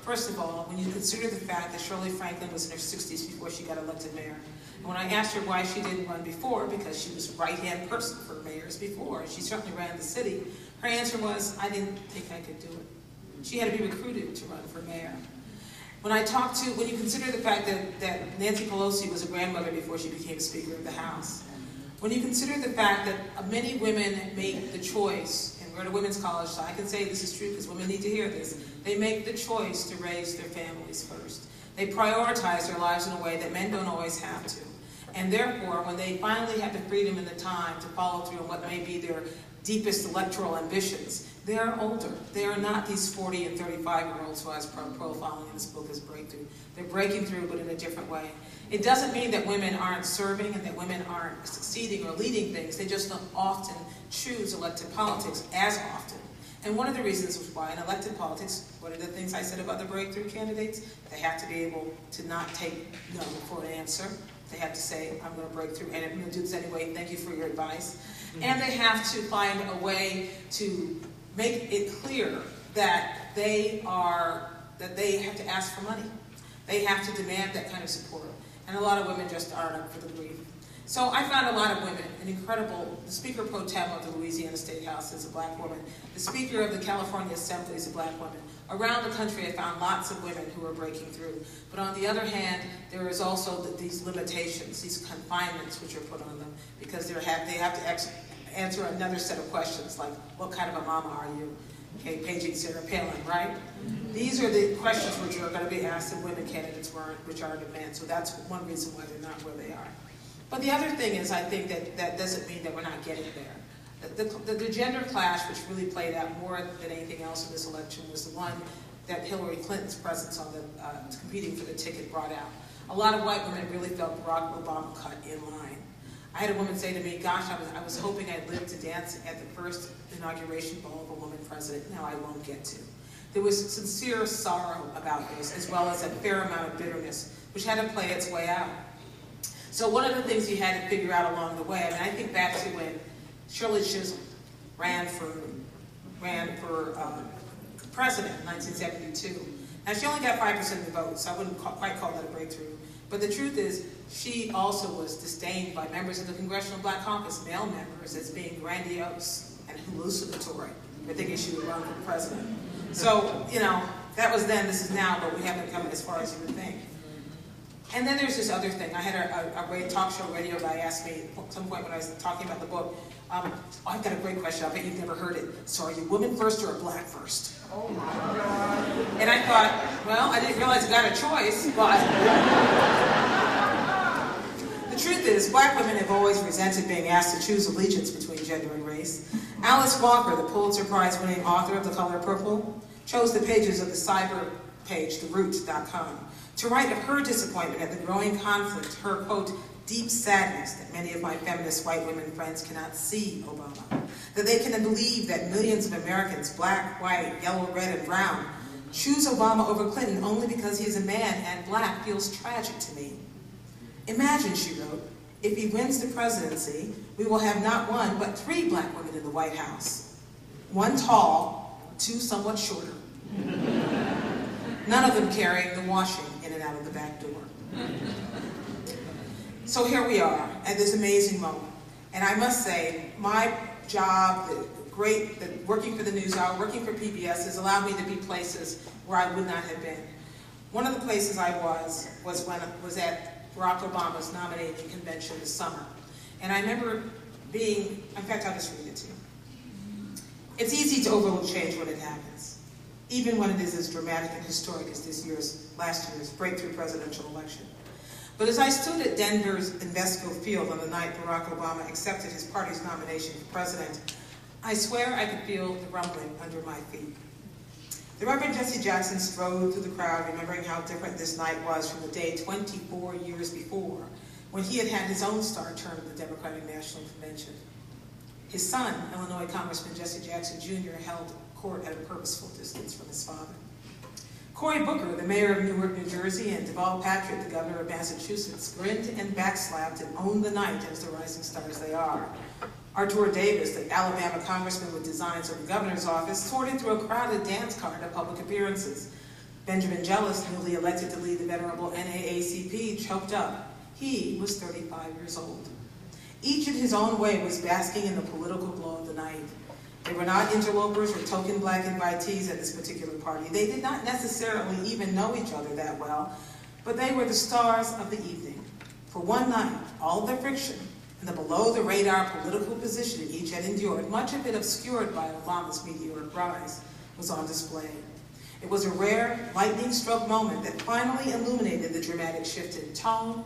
First of all, when you consider the fact that Shirley Franklin was in her 60s before she got elected mayor, and when I asked her why she didn't run before, because she was right-hand person for mayors before, and she certainly ran the city, Her answer was, I didn't think I could do it. She had to be recruited to run for mayor. When you consider the fact that Nancy Pelosi was a grandmother before she became Speaker of the House, when you consider the fact that many women make the choice, and we're at a women's college, so I can say this is true because women need to hear this, they make the choice to raise their families first. They prioritize their lives in a way that men don't always have to. And therefore, when they finally have the freedom and the time to follow through on what may be their deepest electoral ambitions, they are older. They are not these 40 and 35-year-olds who I was profiling in this book as breakthrough. They're breaking through, but in a different way. It doesn't mean that women aren't serving and that women aren't succeeding or leading things. They just don't often choose elected politics as often. And one of the reasons why in elected politics, one of the things I said about the breakthrough candidates, they have to be able to not take no for an answer. They have to say, I'm going to break through, and I'm going to do this anyway, thank you for your advice. And they have to find a way to make it clear that they have to ask for money. They have to demand that kind of support. And a lot of women just aren't up for the brief. So I found a lot of women, the Speaker Pro Tem of the Louisiana State House is a black woman. The Speaker of the California Assembly is a black woman. Around the country, I found lots of women who are breaking through. But on the other hand, there is also these limitations, these confinements which are put on them, because they have to answer another set of questions, like, what kind of a mama are you? Okay, paging Sarah Palin, right? These are the questions which are going to be asked of women candidates which are in demand. So that's one reason why they're not where they are. But the other thing is, I think that doesn't mean that we're not getting there. The gender clash, which really played out more than anything else in this election, was the one that Hillary Clinton's presence on competing for the ticket brought out. A lot of white women really felt Barack Obama cut in line. I had a woman say to me, gosh, I was hoping I'd live to dance at the first inauguration ball of a woman president. Now I won't get to. There was sincere sorrow about this, as well as a fair amount of bitterness, which had to play its way out. So one of the things you had to figure out along the way, I think back to when Shirley Chisholm ran for president in 1972. Now she only got 5% of the vote, so I wouldn't quite call that a breakthrough. But the truth is, she also was disdained by members of the Congressional Black Caucus, male members, as being grandiose and hallucinatory for thinking she would run for president. So, that was then, this is now, but we haven't come as far as you would think. And then there's this other thing. I had a talk show radio guy ask me at some point when I was talking about the book, I've got a great question, I bet you've never heard it. So are you woman first or a black first? Oh my God. And I thought, well, I didn't realize I got a choice, but the truth is, black women have always resented being asked to choose allegiance between gender and race. Alice Walker, the Pulitzer Prize-winning author of The Color Purple, chose the pages of the cyber page, theroot.com, to write of her disappointment at the growing conflict, her, quote, deep sadness that many of my feminist white women friends cannot see Obama, that they cannot believe that millions of Americans, black, white, yellow, red, and brown, choose Obama over Clinton only because he is a man and black feels tragic to me. Imagine, she wrote, if he wins the presidency, we will have not one, but 3 black women in the White House. 1 tall, 2 somewhat shorter. None of them carrying the washing in and out of the back door. So here we are at this amazing moment. And I must say, my job, working for the NewsHour, working for PBS, has allowed me to be places where I would not have been. One of the places I was when I was at Barack Obama's nominating convention this summer. And I remember in fact, I'll just read it to you. It's easy to overlook change when it happens, even when it is as dramatic and historic as last year's breakthrough presidential election. But as I stood at Denver's Invesco Field on the night Barack Obama accepted his party's nomination for president, I swear I could feel the rumbling under my feet. The Reverend Jesse Jackson strode through the crowd, remembering how different this night was from the day 24 years before, when he had his own star term at the Democratic National Convention. His son, Illinois Congressman Jesse Jackson Jr., held court at a purposeful distance from his father. Cory Booker, the mayor of Newark, New Jersey, and Deval Patrick, the governor of Massachusetts, grinned and backslapped and owned the night as the rising stars they are. Artur Davis, the Alabama congressman with designs on the governor's office, sorted through a crowded dance card of public appearances. Benjamin Jealous, newly elected to lead the venerable NAACP, choked up. He was 35 years old. Each in his own way was basking in the political glow of the night. They were not interlopers or token black invitees at this particular party. They did not necessarily even know each other that well, but they were the stars of the evening. For one night, all of the friction and the below-the-radar political positioning each had endured, much of it obscured by Obama's meteoric rise, was on display. It was a rare, lightning-stroke moment that finally illuminated the dramatic shift in tone,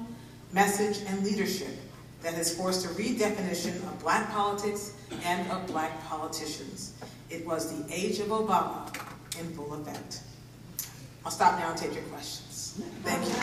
message, and leadership that has forced a redefinition of black politics and of black politicians. It was the age of Obama in full effect. I'll stop now and take your questions. Thank you.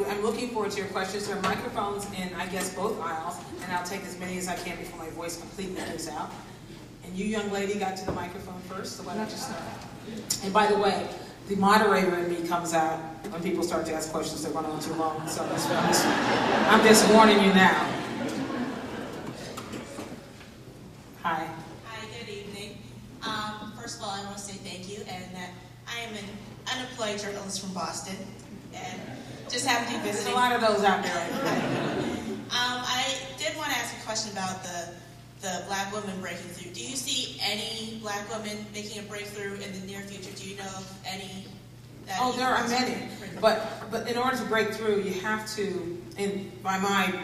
I'm looking forward to your questions. There are microphones in, I guess, both aisles, and I'll take as many as I can before my voice completely goes out. And you, young lady, got to the microphone first, so why don't you start? And by the way, the moderator in me comes out when people start to ask questions that run on too long, so I'm just warning you now. Hi. Hi, good evening. First of all, I want to say thank you, and that I am an unemployed journalist from Boston, and just happened to be visiting. There's a lot of those out there. I did want to ask a question about the black women breaking through. Do you see any black women making a breakthrough in the near future? Do you know of any? Oh, there are many. But in order to break through, you have to, by my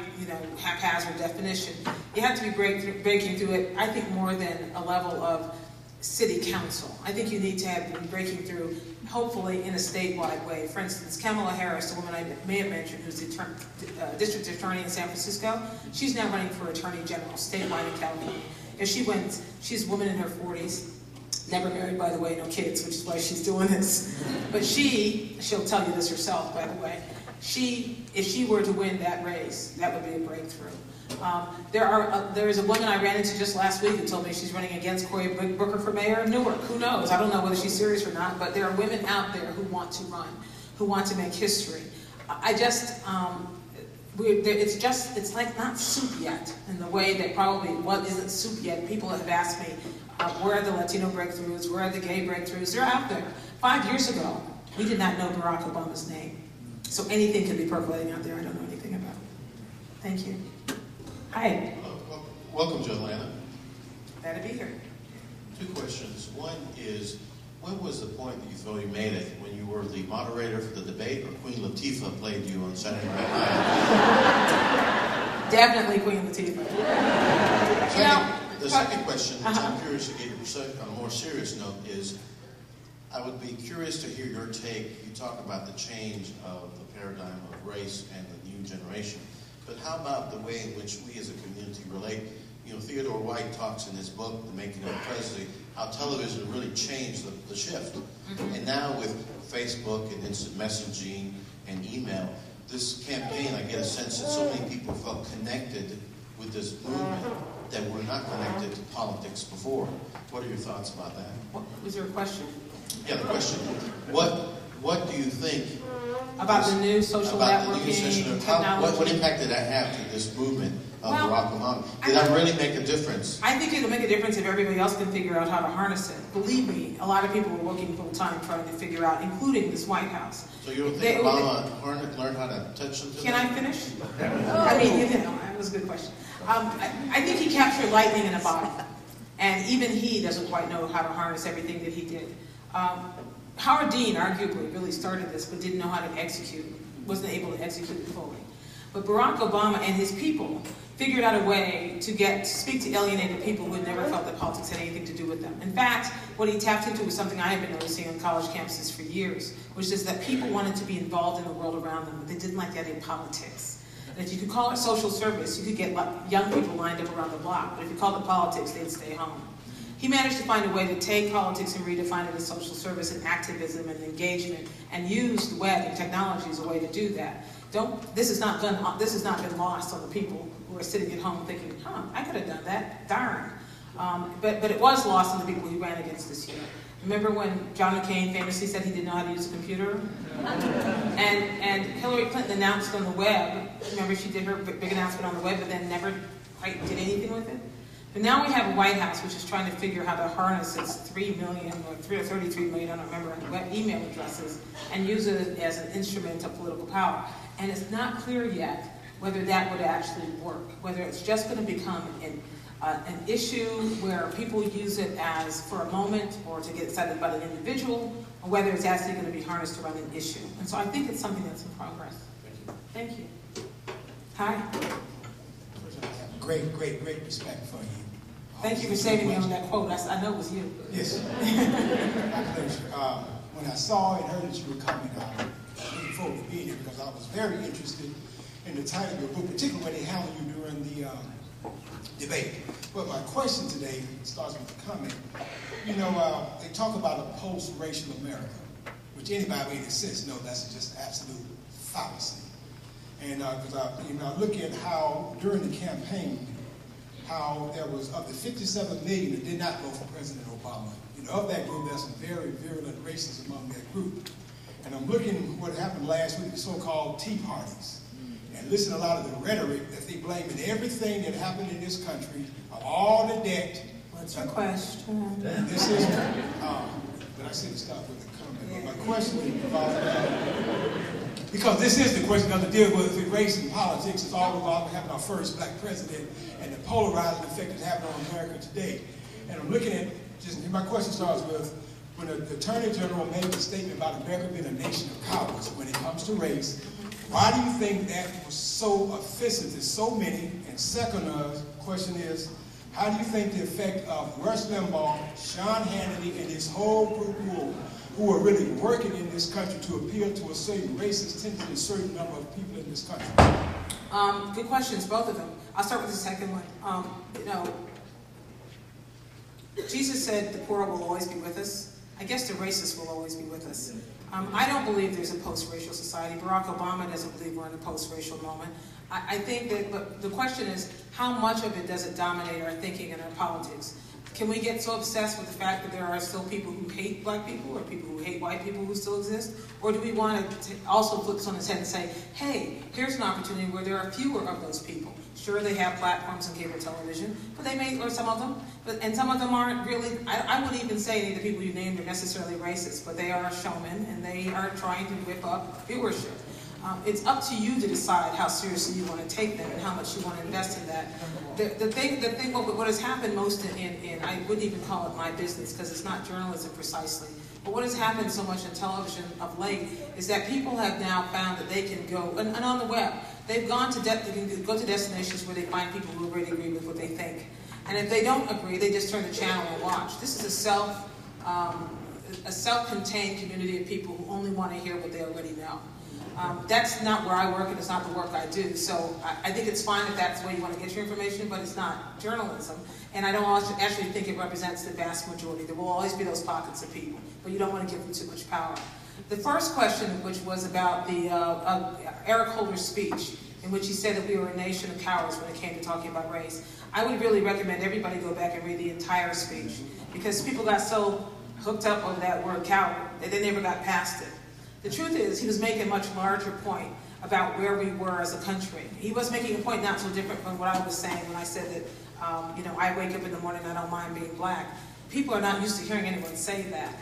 haphazard definition, you have to be breaking through it, I think, more than a level of city council. I think you need to have breaking through, hopefully, in a statewide way. For instance, Kamala Harris, the woman I may have mentioned, who's the district attorney in San Francisco, she's now running for attorney general statewide in California. If she wins, she's a woman in her 40s, never married, by the way, no kids, which is why she's doing this. But she'll tell you this herself, by the way, if she were to win that race, that would be a breakthrough. There is a woman I ran into just last week who told me she's running against Cory Booker for mayor of Newark. Who knows? I don't know whether she's serious or not, but there are women out there who want to run, who want to make history. It's like not soup yet, in the way that probably what isn't soup yet. People have asked me, where are the Latino breakthroughs? Where are the gay breakthroughs? They're out there. 5 years ago, we did not know Barack Obama's name. So anything could be percolating out there I don't know anything about. Thank you. Hi. Welcome to Atlanta. Glad to be here. 2 questions. One is, when was the point that you felt you made it? When you were the moderator for the debate, or Queen Latifah played you on Saturday Night Live? Definitely Queen Latifah. The second question, which I'm curious to get your perspective on a more serious note, is I would be curious to hear your take. You talk about the change of the paradigm of race and the new generation. But how about the way in which we as a community relate? Theodore White talks in his book, The Making of the Presidency, how television really changed the shift. Mm-hmm. And now with Facebook and instant messaging and email, this campaign, I get a sense that so many people felt connected with this movement that were not connected to politics before. What are your thoughts about that? What was your question? Yeah, the question. What do you think about the new social networking technology? What impact did that have to this movement of Barack Obama? Did that really make a difference? I think it'll make a difference if everybody else can figure out how to harness it. Believe me, a lot of people are working full time trying to figure out, including this White House. So you don't think Obama learned how to touch them? Can I finish? I mean, that was a good question. I think he captured lightning in a bottle, and even he doesn't quite know how to harness everything that he did. Howard Dean arguably really started this, but didn't know how to execute, wasn't able to execute it fully. But Barack Obama and his people figured out a way to speak to alienated people who had never felt that politics had anything to do with them. In fact, what he tapped into was something I have been noticing on college campuses for years, which is that people wanted to be involved in the world around them, but they didn't like the idea of politics. And if you could call it social service, you could get young people lined up around the block, but if you called it politics, they'd stay home. He managed to find a way to take politics and redefine it as social service and activism and engagement, and use the web and technology as a way to do that. This has not been lost on the people who are sitting at home thinking, I could have done that, darn. But it was lost on the people who ran against this year. Remember when John McCain famously said he didn't know how to use a computer? And Hillary Clinton announced on the web, remember she did her big announcement on the web, but then never quite did anything with it? But now we have a White House which is trying to figure how to harness its 3 million or 33 million, I don't remember, web email addresses and use it as an instrument of political power. And it's not clear yet whether that would actually work, whether it's just going to become an issue where people use it as for a moment or to get excited about an individual, or whether it's actually going to be harnessed around an issue. And so I think it's something that's in progress. Thank you. Hi. Great respect for you. Thank you for saving me on that quote. I know it was you. Yes. My pleasure. When I saw and heard that you were coming, I was looking forward to being here because I was very interested in the title of your book, particularly when they handled you during the debate. But my question today starts with a comment. You know, they talk about a post-racial America, which anybody in a sense knows that's just absolute fallacy. And because I look at how during the campaign, how there was of the 57 million that did not vote for President Obama. You know, of that group, there's some very virulent racists among that group. And I'm looking at what happened last week, the so-called Tea Parties. And listen to a lot of the rhetoric that they blame in everything that happened in this country, of all the debt. What's your question? This is, but I said to stop with the comment. But my question is because this is the question that deals with race and politics. It's all about having our first black president and the polarizing effect it's having on America today. And I'm looking at, my question starts with, when the Attorney General made the statement about America being a nation of cowards when it comes to race, why do you think that was so offensive to so many? And second question is, how do you think the effect of Rush Limbaugh, Sean Hannity, and this whole group who are really working in this country to appeal to a certain racist tendency in a certain number of people in this country? Good questions, both of them. I'll start with the second one. You know, Jesus said the poor will always be with us. I guess the racists will always be with us. I don't believe there's a post-racial society. Barack Obama doesn't believe we're in a post-racial moment. I think that, but the question is, how much of it does it dominate our thinking and our politics? Can we get so obsessed with the fact that there are still people who hate black people or people who hate white people who still exist? Or do we want to also flip this on its head and say, hey, here's an opportunity where there are fewer of those people. Sure, they have platforms and cable television, but they may, or some of them, and some of them aren't really, I wouldn't even say any of the people you named are necessarily racist, but they are showmen and they are trying to whip up viewership. It's up to you to decide how seriously you want to take them and how much you want to invest in that. The thing, what has happened most in I wouldn't even call it my business because it's not journalism precisely, but what has happened so much in television of late is that people have now found that they can go, and on the web, they've gone to, they can go to destinations where they find people who really agree with what they think. And if they don't agree, they just turn the channel and watch. This is a self-contained community of people who only want to hear what they already know. That's not where I work, and it's not the work I do. So I think it's fine if that's the way you want to get your information, but it's not journalism. And I don't actually think it represents the vast majority. There will always be those pockets of people, but you don't want to give them too much power. The first question, which was about the Eric Holder's speech, in which he said that we were a nation of cowards when it came to talking about race, I would really recommend everybody go back and read the entire speech, because people got so hooked up on that word coward that they never got past it. The truth is, he was making a much larger point about where we were as a country. He was making a point not so different from what I was saying when I said that, you know, I wake up in the morning and I don't mind being black. People are not used to hearing anyone say that.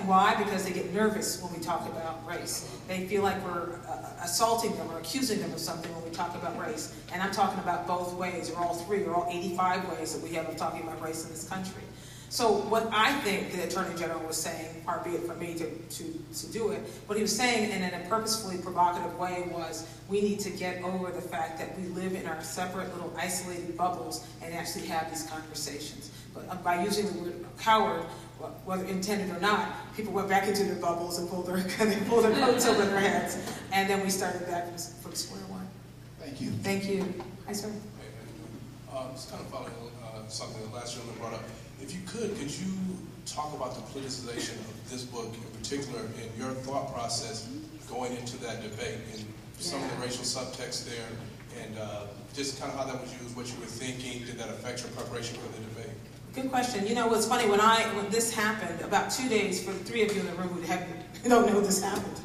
Why? Because they get nervous when we talk about race. They feel like we're assaulting them or accusing them of something when we talk about race. And I'm talking about both ways, or all three, or all 85 ways that we have of talking about race in this country. So what I think the Attorney General was saying, far be it for me to do it, what he was saying in a purposefully provocative way was, we need to get over the fact that we live in our separate little isolated bubbles and actually have these conversations. But by using the word coward, whether intended or not, people went back into their bubbles and pulled their coats over their heads, and then we started back from square one. Thank you. Thank you. Hi, sir. Just kind of following something the last gentleman brought up. If you could you talk about the politicization of this book in particular and your thought process going into that debate and some of the racial subtext there, and just kind of how that was used, what you were thinking, did that affect your preparation for the debate? Good question. You know, what's funny, when this happened, about 2 days, for the three of you in the room who don't know this happened,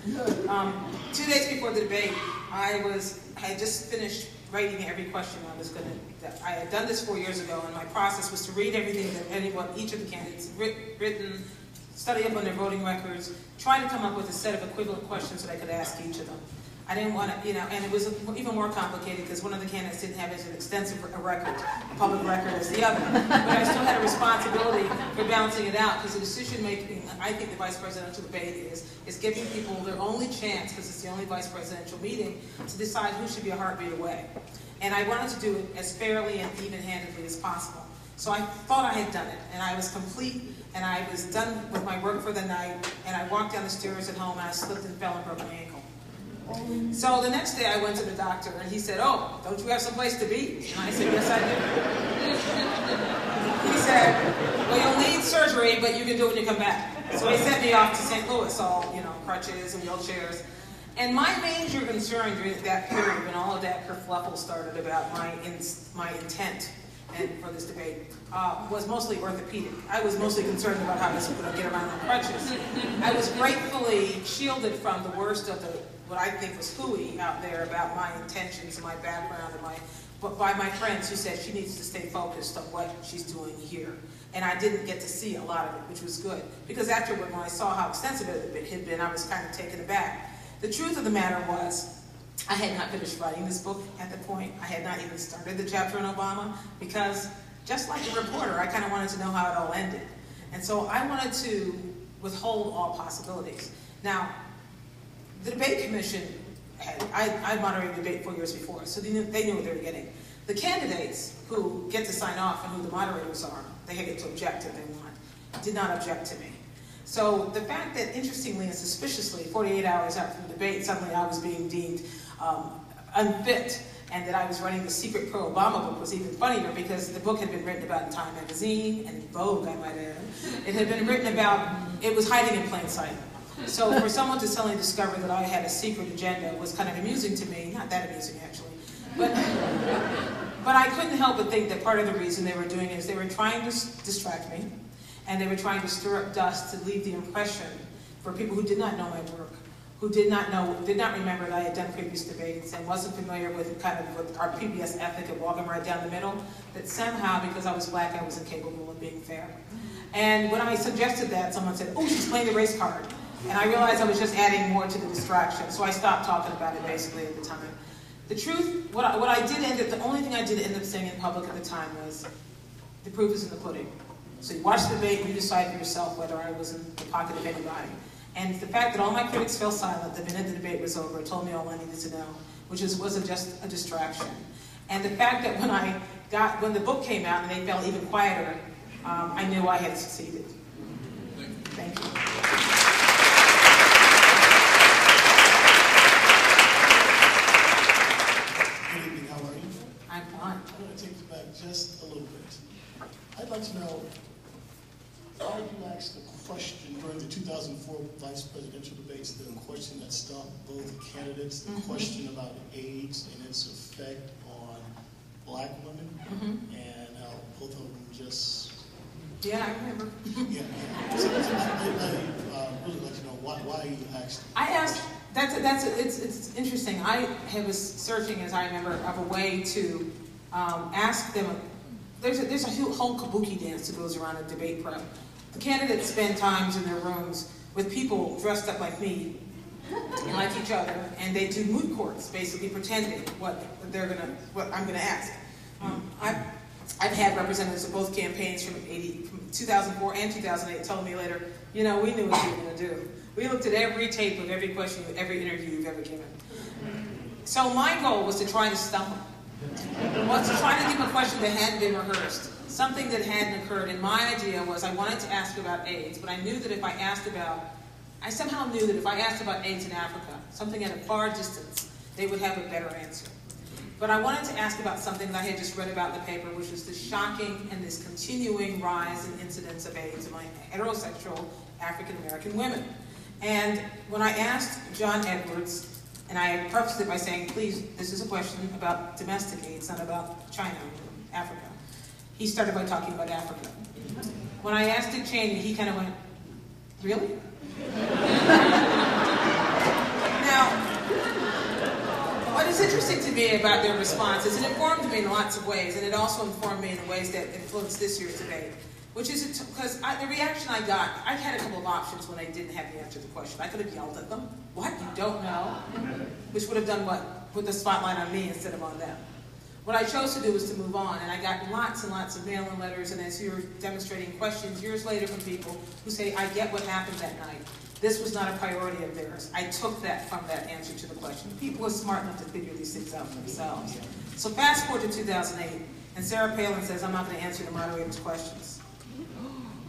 2 days before the debate, I had just finished writing every question that I had done this 4 years ago, and my process was to read everything that each of the candidates had written, study up on their voting records, try to come up with a set of equivalent questions that I could ask each of them. I didn't want to, and it was even more complicated because one of the candidates didn't have as an extensive a public record as the other. But I still had a responsibility for balancing it out because the decision making, I think the vice presidential debate is giving people their only chance, because it's the only vice presidential meeting, to decide who should be a heartbeat away. And I wanted to do it as fairly and even-handedly as possible. So I thought I had done it, and I was complete, and I was done with my work for the night, and I walked down the stairs at home, and I slipped and fell and broke my ankle. So the next day I went to the doctor, and he said, "Oh, don't you have someplace to be?" And I said, "Yes, I do." He said, "Well, you'll need surgery, but you can do it when you come back." So he sent me off to St. Louis, all, crutches and wheelchairs. And my major concern during that period, when all of that kerfluffle started about my intent and for this debate, was mostly orthopedic. I was mostly concerned about how I was going to get around on crutches. I was gratefully shielded from the worst of what I think was hooey out there about my intentions and my background, but by my friends who said she needs to stay focused on what she's doing here. And I didn't get to see a lot of it, which was good. Because afterward, when I saw how extensive it had been, I was kind of taken aback. The truth of the matter was, I had not finished writing this book at the point. I had not even started the chapter on Obama, because just like a reporter, I kind of wanted to know how it all ended. And so I wanted to withhold all possibilities. Now, the debate commission, I moderated the debate 4 years before, so they knew what they were getting. The candidates who get to sign off and who the moderators are, they get to object if they want, did not object to me. So the fact that, interestingly and suspiciously, 48 hours after the debate, suddenly I was being deemed unfit, and that I was writing the secret pro-Obama book was even funnier, because the book had been written about in Time magazine, and in Vogue, I might add. It had been written about, it was hiding in plain sight. So for someone to suddenly discover that I had a secret agenda was kind of amusing to me. Not that amusing, actually. But I couldn't help but think that part of the reason they were doing it is they were trying to distract me, and they were trying to stir up dust to leave the impression for people who did not know my work, who did not remember that I had done previous debates and wasn't familiar with with our PBS ethic of walking right down the middle, that somehow, because I was black, I was incapable of being fair. And when I suggested that, someone said, "Oh, she's playing the race card." And I realized I was just adding more to the distraction, so I stopped talking about it basically at the time. The truth, the only thing I did end up saying in public at the time was, the proof is in the pudding. So you watch the debate and you decide for yourself whether I was in the pocket of anybody. And the fact that all my critics fell silent the minute the debate was over told me all I needed to know, which wasn't just a distraction. And the fact that when the book came out and they felt even quieter, I knew I had succeeded. Thank you. Good evening, how are you? I'm fine. I'm going to take you back just a little bit. I'd like to know, why you asked the question during the 2004 vice presidential debates, the question that stumped both candidates, the question about AIDS and its effect on black women, and how both of them just... Yeah, I remember. So I'd really like to know why you asked. I asked, it's interesting. I was searching, as I remember, of a way to ask them. There's a whole kabuki dance that goes around a debate prep. The candidates spend times in their rooms with people dressed up like me and like each other, and they do moot courts, basically pretending what I'm gonna ask. I've had representatives of both campaigns from 2004 and 2008 telling me later, we knew what you were going to do. We looked at every tape of every question, every interview you've ever given. So my goal was to try to stump them. Was to try to give a question that hadn't been rehearsed, something that hadn't occurred. And my idea was I wanted to ask about AIDS, but I knew that if I asked about AIDS in Africa, something at a far distance, they would have a better answer. But I wanted to ask about something that I had just read about in the paper, which was the shocking and this continuing rise in incidence of AIDS among heterosexual African-American women. And when I asked John Edwards, and I prefaced it by saying, please, this is a question about domestic AIDS, not about China or Africa. He started by talking about Africa. When I asked Dick Cheney, he kind of went, really? Now, What is interesting to me about their response is it informed me in lots of ways, and it also informed me in the ways that influenced this year's debate. Which is because the reaction I got, I had a couple of options when I didn't have the answer to the question. I could have yelled at them, "What, you don't know?" Which would have done what? Put the spotlight on me instead of on them. What I chose to do was to move on, and I got lots and lots of mail-in letters, and as you're demonstrating questions years later from people who say, "I get what happened that night. This was not a priority of theirs. I took that from that answer to the question." People are smart enough to figure these things out for themselves. So fast forward to 2008, and Sarah Palin says, "I'm not going to answer the moderator's questions."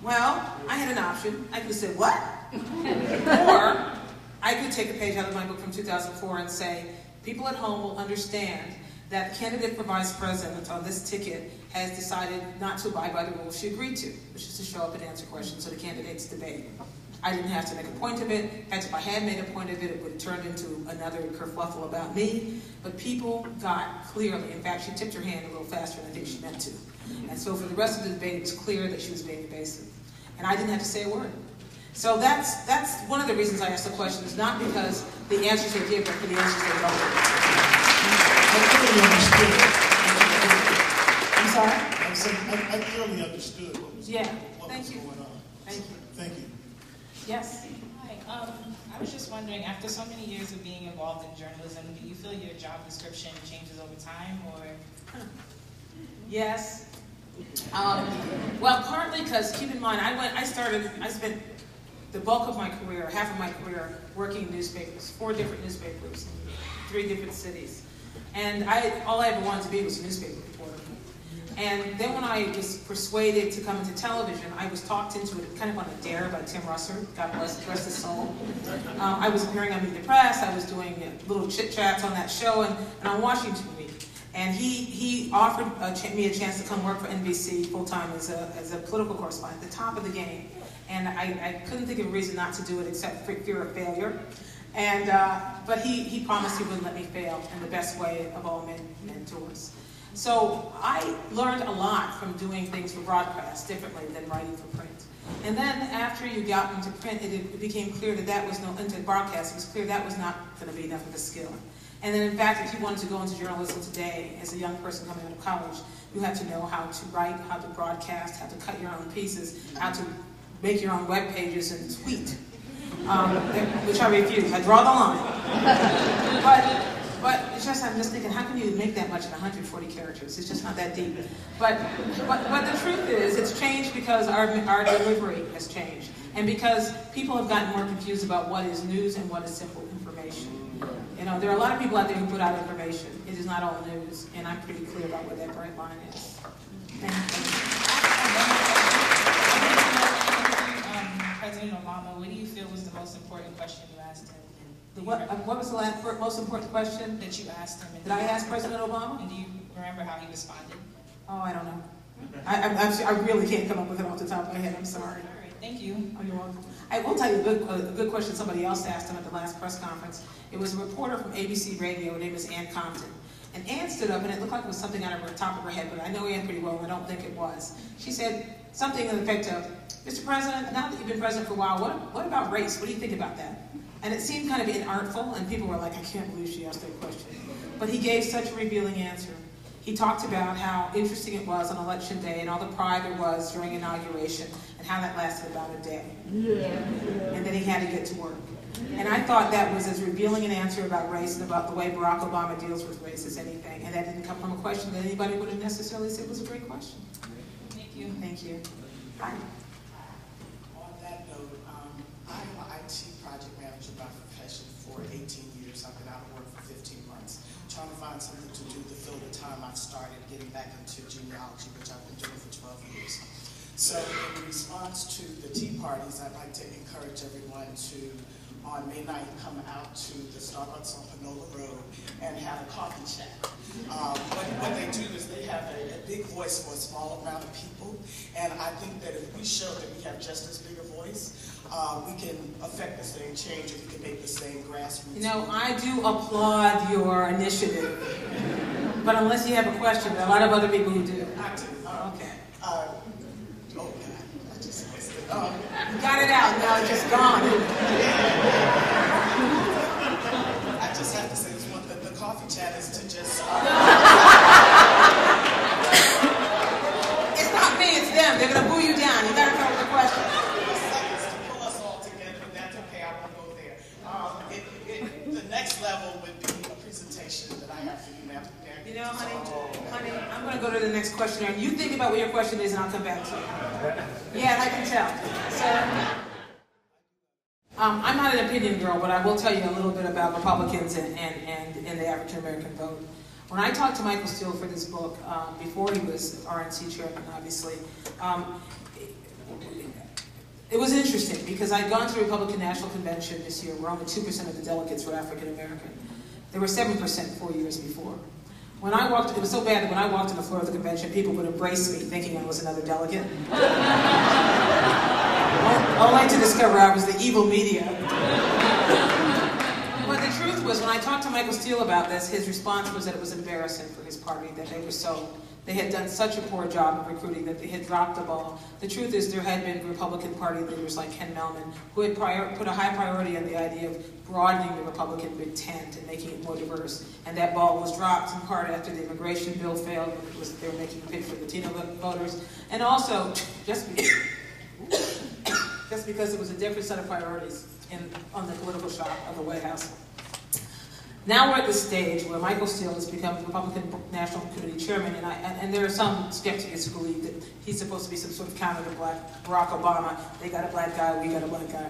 Well, I had an option. I could have said, "What?" Or I could take a page out of my book from 2004 and say, people at home will understand that the candidate for vice president on this ticket has decided not to abide by the rules she agreed to, which is to show up and answer questions so the candidates debate. I didn't have to make a point of it. If I had made a point of it, it would have turned into another kerfluffle about me. But people got clearly, in fact, she tipped her hand a little faster than I think she meant to. And so for the rest of the debate, it was clear that she was being evasive. And I didn't have to say a word. So that's one of the reasons I asked the question, is not because the answers they give, but for the answers they don't give. I'm sorry? I clearly understood what was going on. Thank you. Thank you. Yes? Hi. I was just wondering, after so many years of being involved in journalism, do you feel your job description changes over time, or? Yes. Well, partly because, keep in mind, I spent the bulk of my career, half of my career, working in newspapers, 4 different newspapers, 3 different cities. And all I ever wanted to be was a newspaper reporter. And then when I was persuaded to come into television, I was talked into it kind of on a dare by Tim Russer, God bless his soul. I was appearing on Meet the Press, I was doing little chit-chats on that show, and on Washington Week. And he offered me a chance to come work for NBC full-time as a political correspondent at the top of the game. And I couldn't think of a reason not to do it except for fear of failure. And but he promised he wouldn't let me fail in the best way of all mentors. So I learned a lot from doing things for broadcast differently than writing for print. And then after you got into print, it became clear that was into broadcast, it was clear that was not going to be enough of a skill. And then in fact, if you wanted to go into journalism today as a young person coming out of college, you had to know how to write, how to broadcast, how to cut your own pieces, how to make your own web pages and tweet, which I refuse. I draw the line. But it's just, I'm just thinking, how can you make that much in 140 characters? It's just not that deep. But the truth is, it's changed because our delivery has changed. And because people have gotten more confused about what is news and what is simple information. You know, there are a lot of people out there who put out information. It is not all news, and I'm pretty clear about where that bright line is. Thank you. President Obama, what do you feel was the most important question you asked him? What was the most important question that you asked him? Did I ask President Obama? And do you remember how he responded? Oh, I don't know. I really can't come up with it off the top of my head. I'm sorry. All right, thank you. Oh, you're welcome. I will tell you a good question somebody else asked him at the last press conference. It was a reporter from ABC Radio. Her name is Ann Compton. And Ann stood up, and it looked like it was something out of the top of her head, but I know Ann pretty well, and I don't think it was. She said something in the effect of, Mr. President, now that you've been president for a while, what about race? What do you think about that? And it seemed kind of inartful, and people were like, I can't believe she asked that question. But he gave such a revealing answer. He talked about how interesting it was on Election Day and all the pride there was during inauguration and how that lasted about a day. And then he had to get to work. And I thought that was as revealing an answer about race and about the way Barack Obama deals with race as anything. And that didn't come from a question that anybody would have necessarily said was a great question. Thank you. Thank you. Hi. On that note, I'm an IT project manager by profession for 18 years. I've been out of work for 15 months. Trying to find something to do to fill the time I've started getting back into genealogy, which I've been doing for 12 years. So in response to the tea parties, I'd like to encourage everyone to, on May 9th, come out to the Starbucks on Panola Road and have a coffee chat. What they do is they have a big voice for a small amount of people, and I think that if we show that we have just as big a voice, we can affect the same change, and we can make the same grassroots. You know, I do applaud your initiative, but unless you have a question, there are a lot of other people who do. I do. Okay. Oh God, I just missed it. You got it out, now it's just gone. I just have to say this one, the coffee Janice, to just... It's not me, it's them. They're going to boo you down. You got to come with the question. Seconds to pull us all together, but that's okay. I won't go there. The next level would be a presentation that I have for you, ma'am. You know, honey, I'm going to go to the next question. You think about what your question is, and I'll come back to you. Yeah, I can tell. So, I'm not an opinion girl, but I will tell you a little bit about Republicans and the African American vote. When I talked to Michael Steele for this book, before he was RNC chairman, obviously, it was interesting because I'd gone to the Republican National Convention this year where only 2% of the delegates were African American. There were 7% 4 years before. When I walked, it was so bad that when I walked on the floor of the convention, people would embrace me thinking I was another delegate. Only to discover I was the evil media. But the truth was, when I talked to Michael Steele about this, his response was that it was embarrassing for his party, that they had done such a poor job of recruiting that they had dropped the ball. The truth is there had been Republican Party leaders like Ken Melman who had put a high priority on the idea of broadening the Republican Big Tent and making it more diverse. And that ball was dropped in part after the immigration bill failed. They were making a pitch for Latino voters. And also, just because it was a different set of priorities on the political shop of the White House. Now we're at the stage where Michael Steele has become Republican National Committee chairman, and there are some skeptics who believe that he's supposed to be some sort of counter to Barack Obama. They got a black guy, we got a black guy.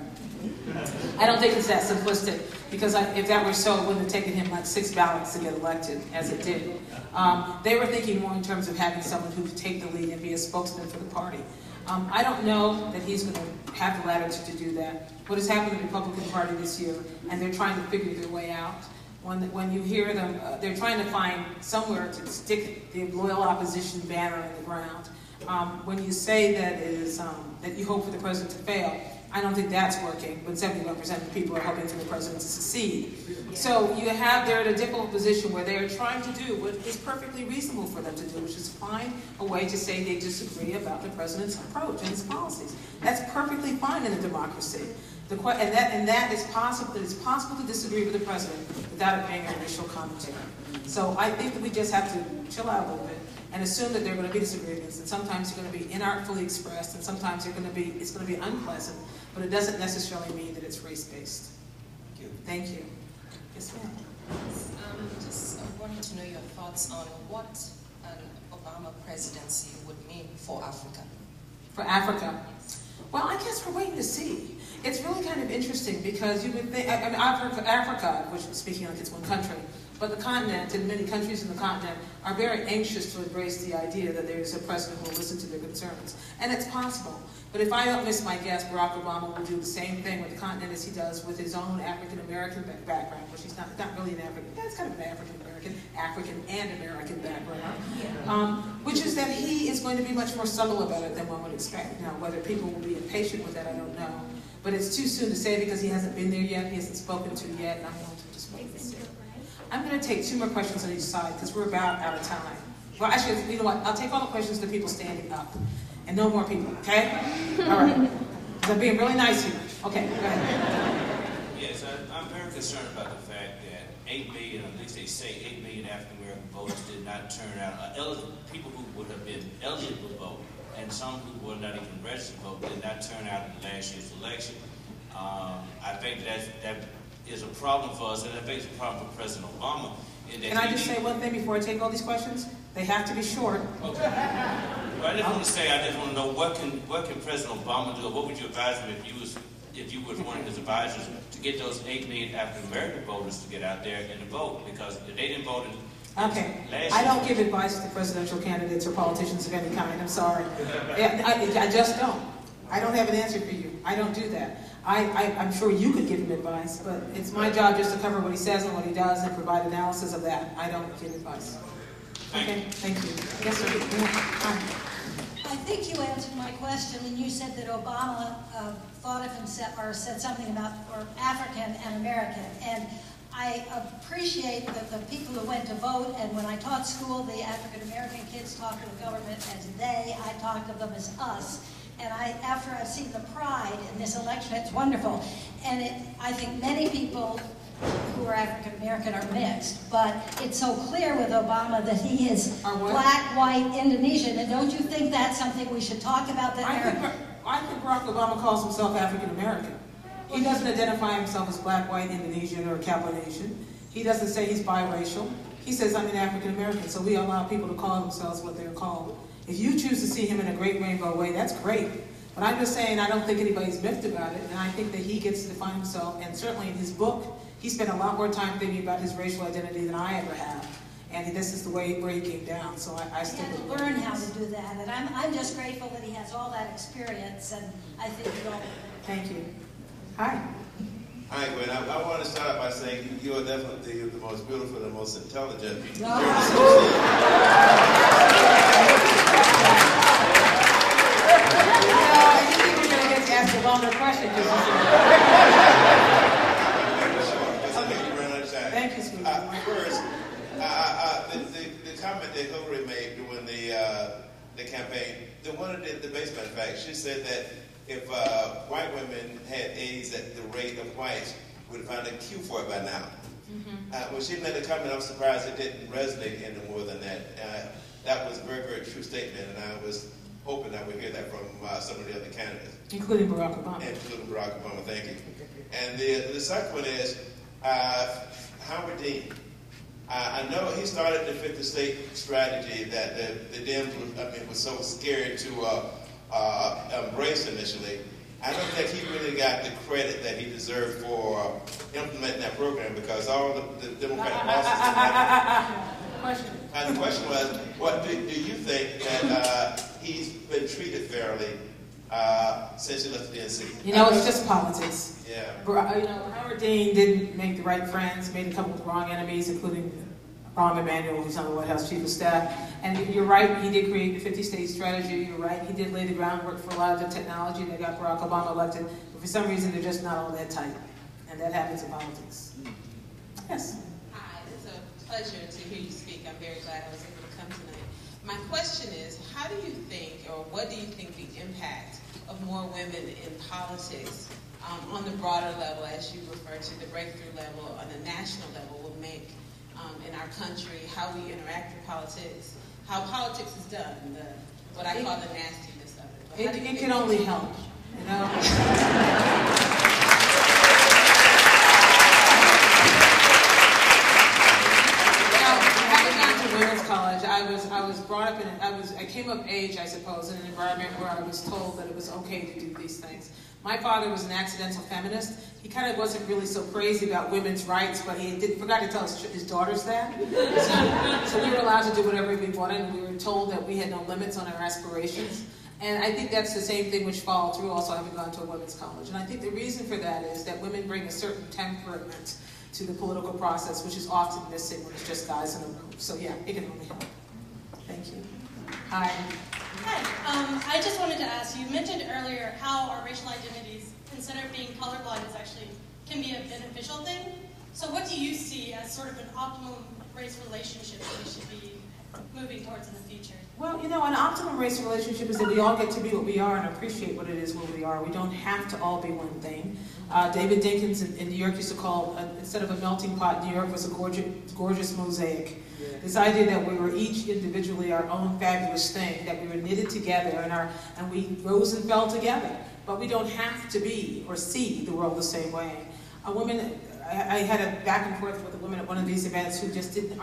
I don't think it's that simplistic, because if that were so, it wouldn't have taken him like 6 ballots to get elected, as it did. They were thinking more in terms of having someone who could take the lead and be a spokesman for the party. I don't know that he's going to have the latitude to do that. What has happened in the Republican Party this year, and they're trying to figure their way out. When you hear them, they're trying to find somewhere to stick the loyal opposition banner in the ground. When you say that that you hope for the president to fail, I don't think that's working when 71% of the people are hoping for the president to succeed. So they're in a difficult position where they are trying to do what is perfectly reasonable for them to do, which is find a way to say they disagree about the president's approach and his policies. That's perfectly fine in a democracy. And that is possible. It is possible to disagree with the president without it being an initial commentary. So I think that we just have to chill out a little bit and assume that there are going to be disagreements, and sometimes they're going to be inartfully expressed, and sometimes it's going to be unpleasant. But it doesn't necessarily mean that it's race-based. Thank you. Yes, ma'am. Just wanting to know your thoughts on what an Obama presidency would mean for Africa. For Africa? Well, I guess we're waiting to see. It's really kind of interesting because you would think, I mean, Africa, which is speaking like it's one country, but the continent and many countries in the continent are very anxious to embrace the idea that there is a president who will listen to their concerns. And it's possible. But if I don't miss my guess, Barack Obama will do the same thing with the continent as he does with his own African-American background, which he's not really an African, that's kind of an African and American background, which is that he is going to be much more subtle about it than one would expect. Now, whether people will be impatient with that, I don't know. But it's too soon to say because he hasn't been there yet, he hasn't spoken to yet, and I'm going to just wait and see. I'm going to take 2 more questions on each side because we're about out of time. Well, actually, you know what? I'll take all the questions to people standing up. And no more people, okay? All right. I'm being really nice here. Okay, go ahead. Yes, I'm very concerned about the fact that 8 million, at least they say 8 million African-American voters did not turn out, people who would have been eligible to vote, and some who were not even registered to vote did not turn out in last year's election. I think that is a problem for us, and I think it's a problem for President Obama. Can I just say one thing before I take all these questions? They have to be short. Okay. Well, I just want to know what can President Obama do, or what would you advise him if you was one of his advisors to get those 8 million African American voters to get out there and to vote, because if they didn't vote I don't give advice to presidential candidates or politicians of any kind. I'm sorry. I just don't. I don't have an answer for you. I don't do that. I'm sure you could give him advice, but it's my job just to cover what he says and what he does and provide analysis of that. I don't give advice. Okay, thank you. Yes, sir. I think you answered my question when you said that Obama thought of himself or said something about African and American. And I appreciate that the people who went to vote, and when I taught school, the African American kids talked to the government as they, I talked to them as us. And after I've seen the pride in this election, it's wonderful. And I think many people who are African American are mixed, but it's so clear with Obama that he is black, white, Indonesian, and don't you think that's something we should talk about? That I think Barack Obama calls himself African American. He doesn't identify himself as black, white, Indonesian, or Cablinasian. He doesn't say he's biracial. He says, I'm an African American, so we allow people to call themselves what they're called. If you choose to see him in a great rainbow way, that's great. But I'm just saying I don't think anybody's miffed about it, and I think that he gets to define himself, and certainly in his book, he spent a lot more time thinking about his racial identity than I ever have. And this is the way where he came down, so I stick with it. He had to learn how to do that, and I'm just grateful that he has all that experience, and I think we all... Thank you. Hi. Hi, Gwen. I want to start out by saying you are definitely the most beautiful and most intelligent. No. I didn't think we were going to get to ask a longer question. Thank you, sweetheart. First, the comment that Hillary made during the campaign, the one that did the basement fact, she said that if white women had AIDS at the rate of whites, we would have found a cure for it by now. When she made the comment, I was surprised it didn't resonate any more than that. That was a very, very true statement, and I was hoping I would hear that from some of the other candidates. Including Barack Obama. Including Barack Obama, thank you. And the second one is Howard Dean. I know he started the 50 state strategy that the Dems was so scared to embrace initially. I don't think he really got the credit that he deserved for implementing that program because all the Democratic bosses. The question was, what do you think that he's been treated fairly since he left the DNC? You know, it's just politics. Yeah. Howard Dean didn't make the right friends, made a couple of wrong enemies, including Rahm Emanuel, who's on the White House Chief of Staff. And you're right, he did create the 50-state strategy. You're right, he did lay the groundwork for a lot of the technology that got Barack Obama elected. But for some reason, they're just not all that tight. And that happens in politics. Yes? Hi, it's a pleasure to hear you speak. I'm very glad I was able to come tonight. My question is, how do you think, or what do you think the impact of more women in politics on the broader level, as you refer to the breakthrough level, on the national level, will make in our country, how we interact with politics, how politics is done, what I call the nastiness of it. It can only help, you know? Having gone to women's college, I was brought up I came of age, I suppose, in an environment where I was told that it was okay to do these things. My father was an accidental feminist. He kind of wasn't really so crazy about women's rights, but he forgot to tell his daughters that. So we were allowed to do whatever we wanted, and we were told that we had no limits on our aspirations. And I think that's the same thing which followed through also having gone to a women's college. And I think the reason for that is that women bring a certain temperament to the political process, which is often missing when it's just guys in a room. So yeah, it can only help. Thank you. Hi. Hi. I just wanted to ask, you mentioned earlier how our racial identities, instead of being colorblind, can be a beneficial thing. So what do you see as sort of an optimum race relationship that we should be moving towards in the future? Well, you know, an optimum race relationship is that we all get to be what we are and appreciate what it is where we are. We don't have to all be one thing. David Dinkins in New York used to call, instead of a melting pot, New York was a gorgeous mosaic. Yeah. This idea that we were each individually our own fabulous thing, that we were knitted together and we rose and fell together. But we don't have to be or see the world the same way. I had a back and forth with a woman at one of these events who just didn't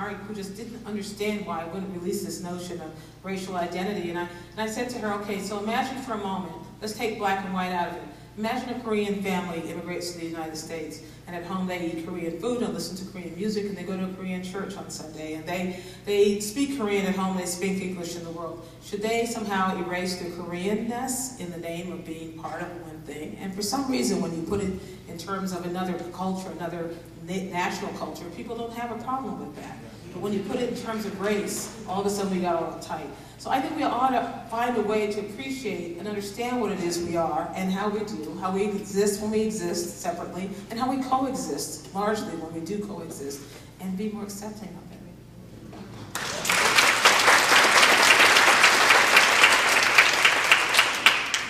understand why I wouldn't release this notion of racial identity. And I said to her, okay, so imagine for a moment, let's take black and white out of it. Imagine a Korean family immigrates to the United States, and at home they eat Korean food and listen to Korean music, and they go to a Korean church on Sunday, and they speak Korean at home, they speak English in the world. Should they somehow erase their Koreanness in the name of being part of one thing? And for some reason, when you put it in terms of another culture, another national culture, people don't have a problem with that. But when you put it in terms of race, all of a sudden we got all uptight. So I think we ought to find a way to appreciate and understand what it is we are and how we do, how we exist when we exist separately, and how we coexist, largely when we do coexist, and be more accepting of it.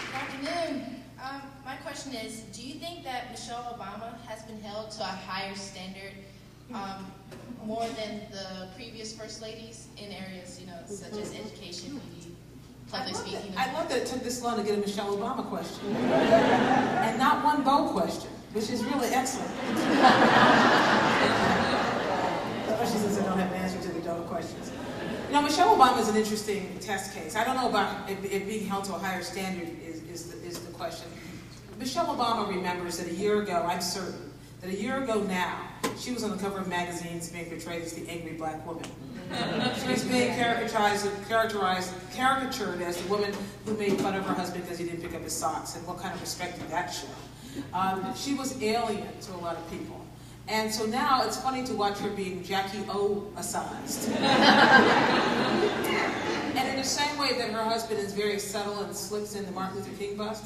Good afternoon. My question is, do you think that Michelle Obama has been held to a higher standard more than the previous first ladies in areas, such as education, beauty, public speaking? I love that it took this long to get a Michelle Obama question. And not one Bo question, which is really excellent. Especially since I don't have an answer to the Doe questions. Michelle Obama is an interesting test case. I don't know about it being held to a higher standard is the question. Michelle Obama remembers that a year ago, I'm certain, that a year ago now, she was on the cover of magazines being portrayed as the angry black woman. She was being caricatured as the woman who made fun of her husband because he didn't pick up his socks, and what kind of respect did that show? She was alien to a lot of people. And so now it's funny to watch her being Jackie O-assized. And in the same way that her husband is very subtle and slips in the Martin Luther King bust,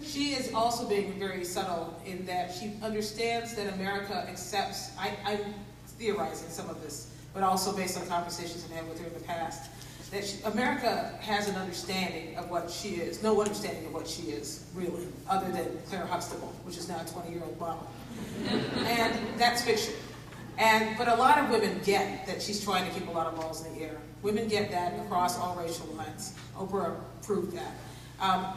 she is also being very subtle in that she understands that America accepts, I'm theorizing some of this, but also based on conversations I've had with her in the past, that America has an understanding of what she is, no understanding of what she is, really, other than Claire Huxtable, which is now a 20-year-old mama. And that's fiction. But a lot of women get that she's trying to keep a lot of balls in the air. Women get that across all racial lines. Oprah proved that.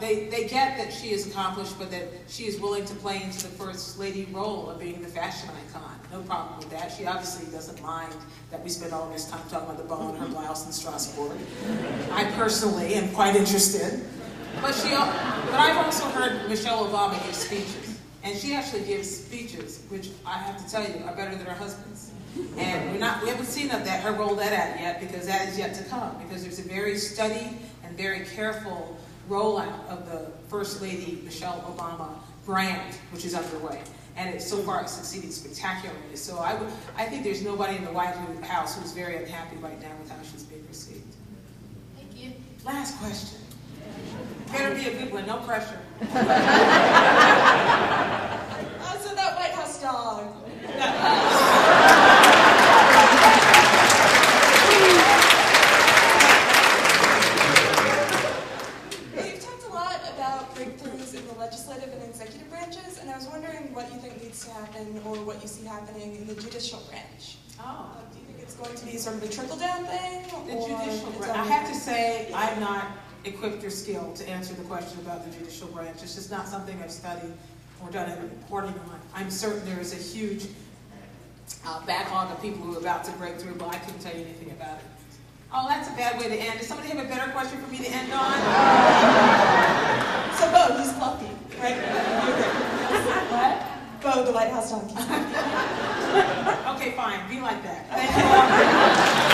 They get that she is accomplished, but that she is willing to play into the first lady role of being the fashion icon. No problem with that. She obviously doesn't mind that we spend all this time talking about the bow on her blouse in Strasbourg. I personally am quite interested. But I've also heard Michelle Obama give speeches. And she actually gives speeches, which I have to tell you are better than her husband's. And we haven't seen her roll that out yet, because that is yet to come. Because there's a very studied and very careful rollout of the First Lady Michelle Obama brand, which is underway. And so far it's succeeded spectacularly. So I think there's nobody in the White House who's very unhappy right now with how she's being received. Thank you. Last question. Better be a good one, no pressure. So that White House dog. You've talked a lot about breakthroughs in the legislative and executive branches, and I was wondering what you think needs to happen, or what you see happening in the judicial branch. Do you think it's going to be sort of a trickle-down thing? The judicial branch. I have to say, I'm not equipped or skilled to answer the question about the judicial branch. It's just not something I've studied or done any reporting on. I'm certain there is a huge backlog of people who are about to break through, but I couldn't tell you anything about it. Oh, that's a bad way to end. Does somebody have a better question for me to end on? So Bo, he's fluffy, right? What? Bo, the White House dog. Okay, fine. Be like that. Thank you all.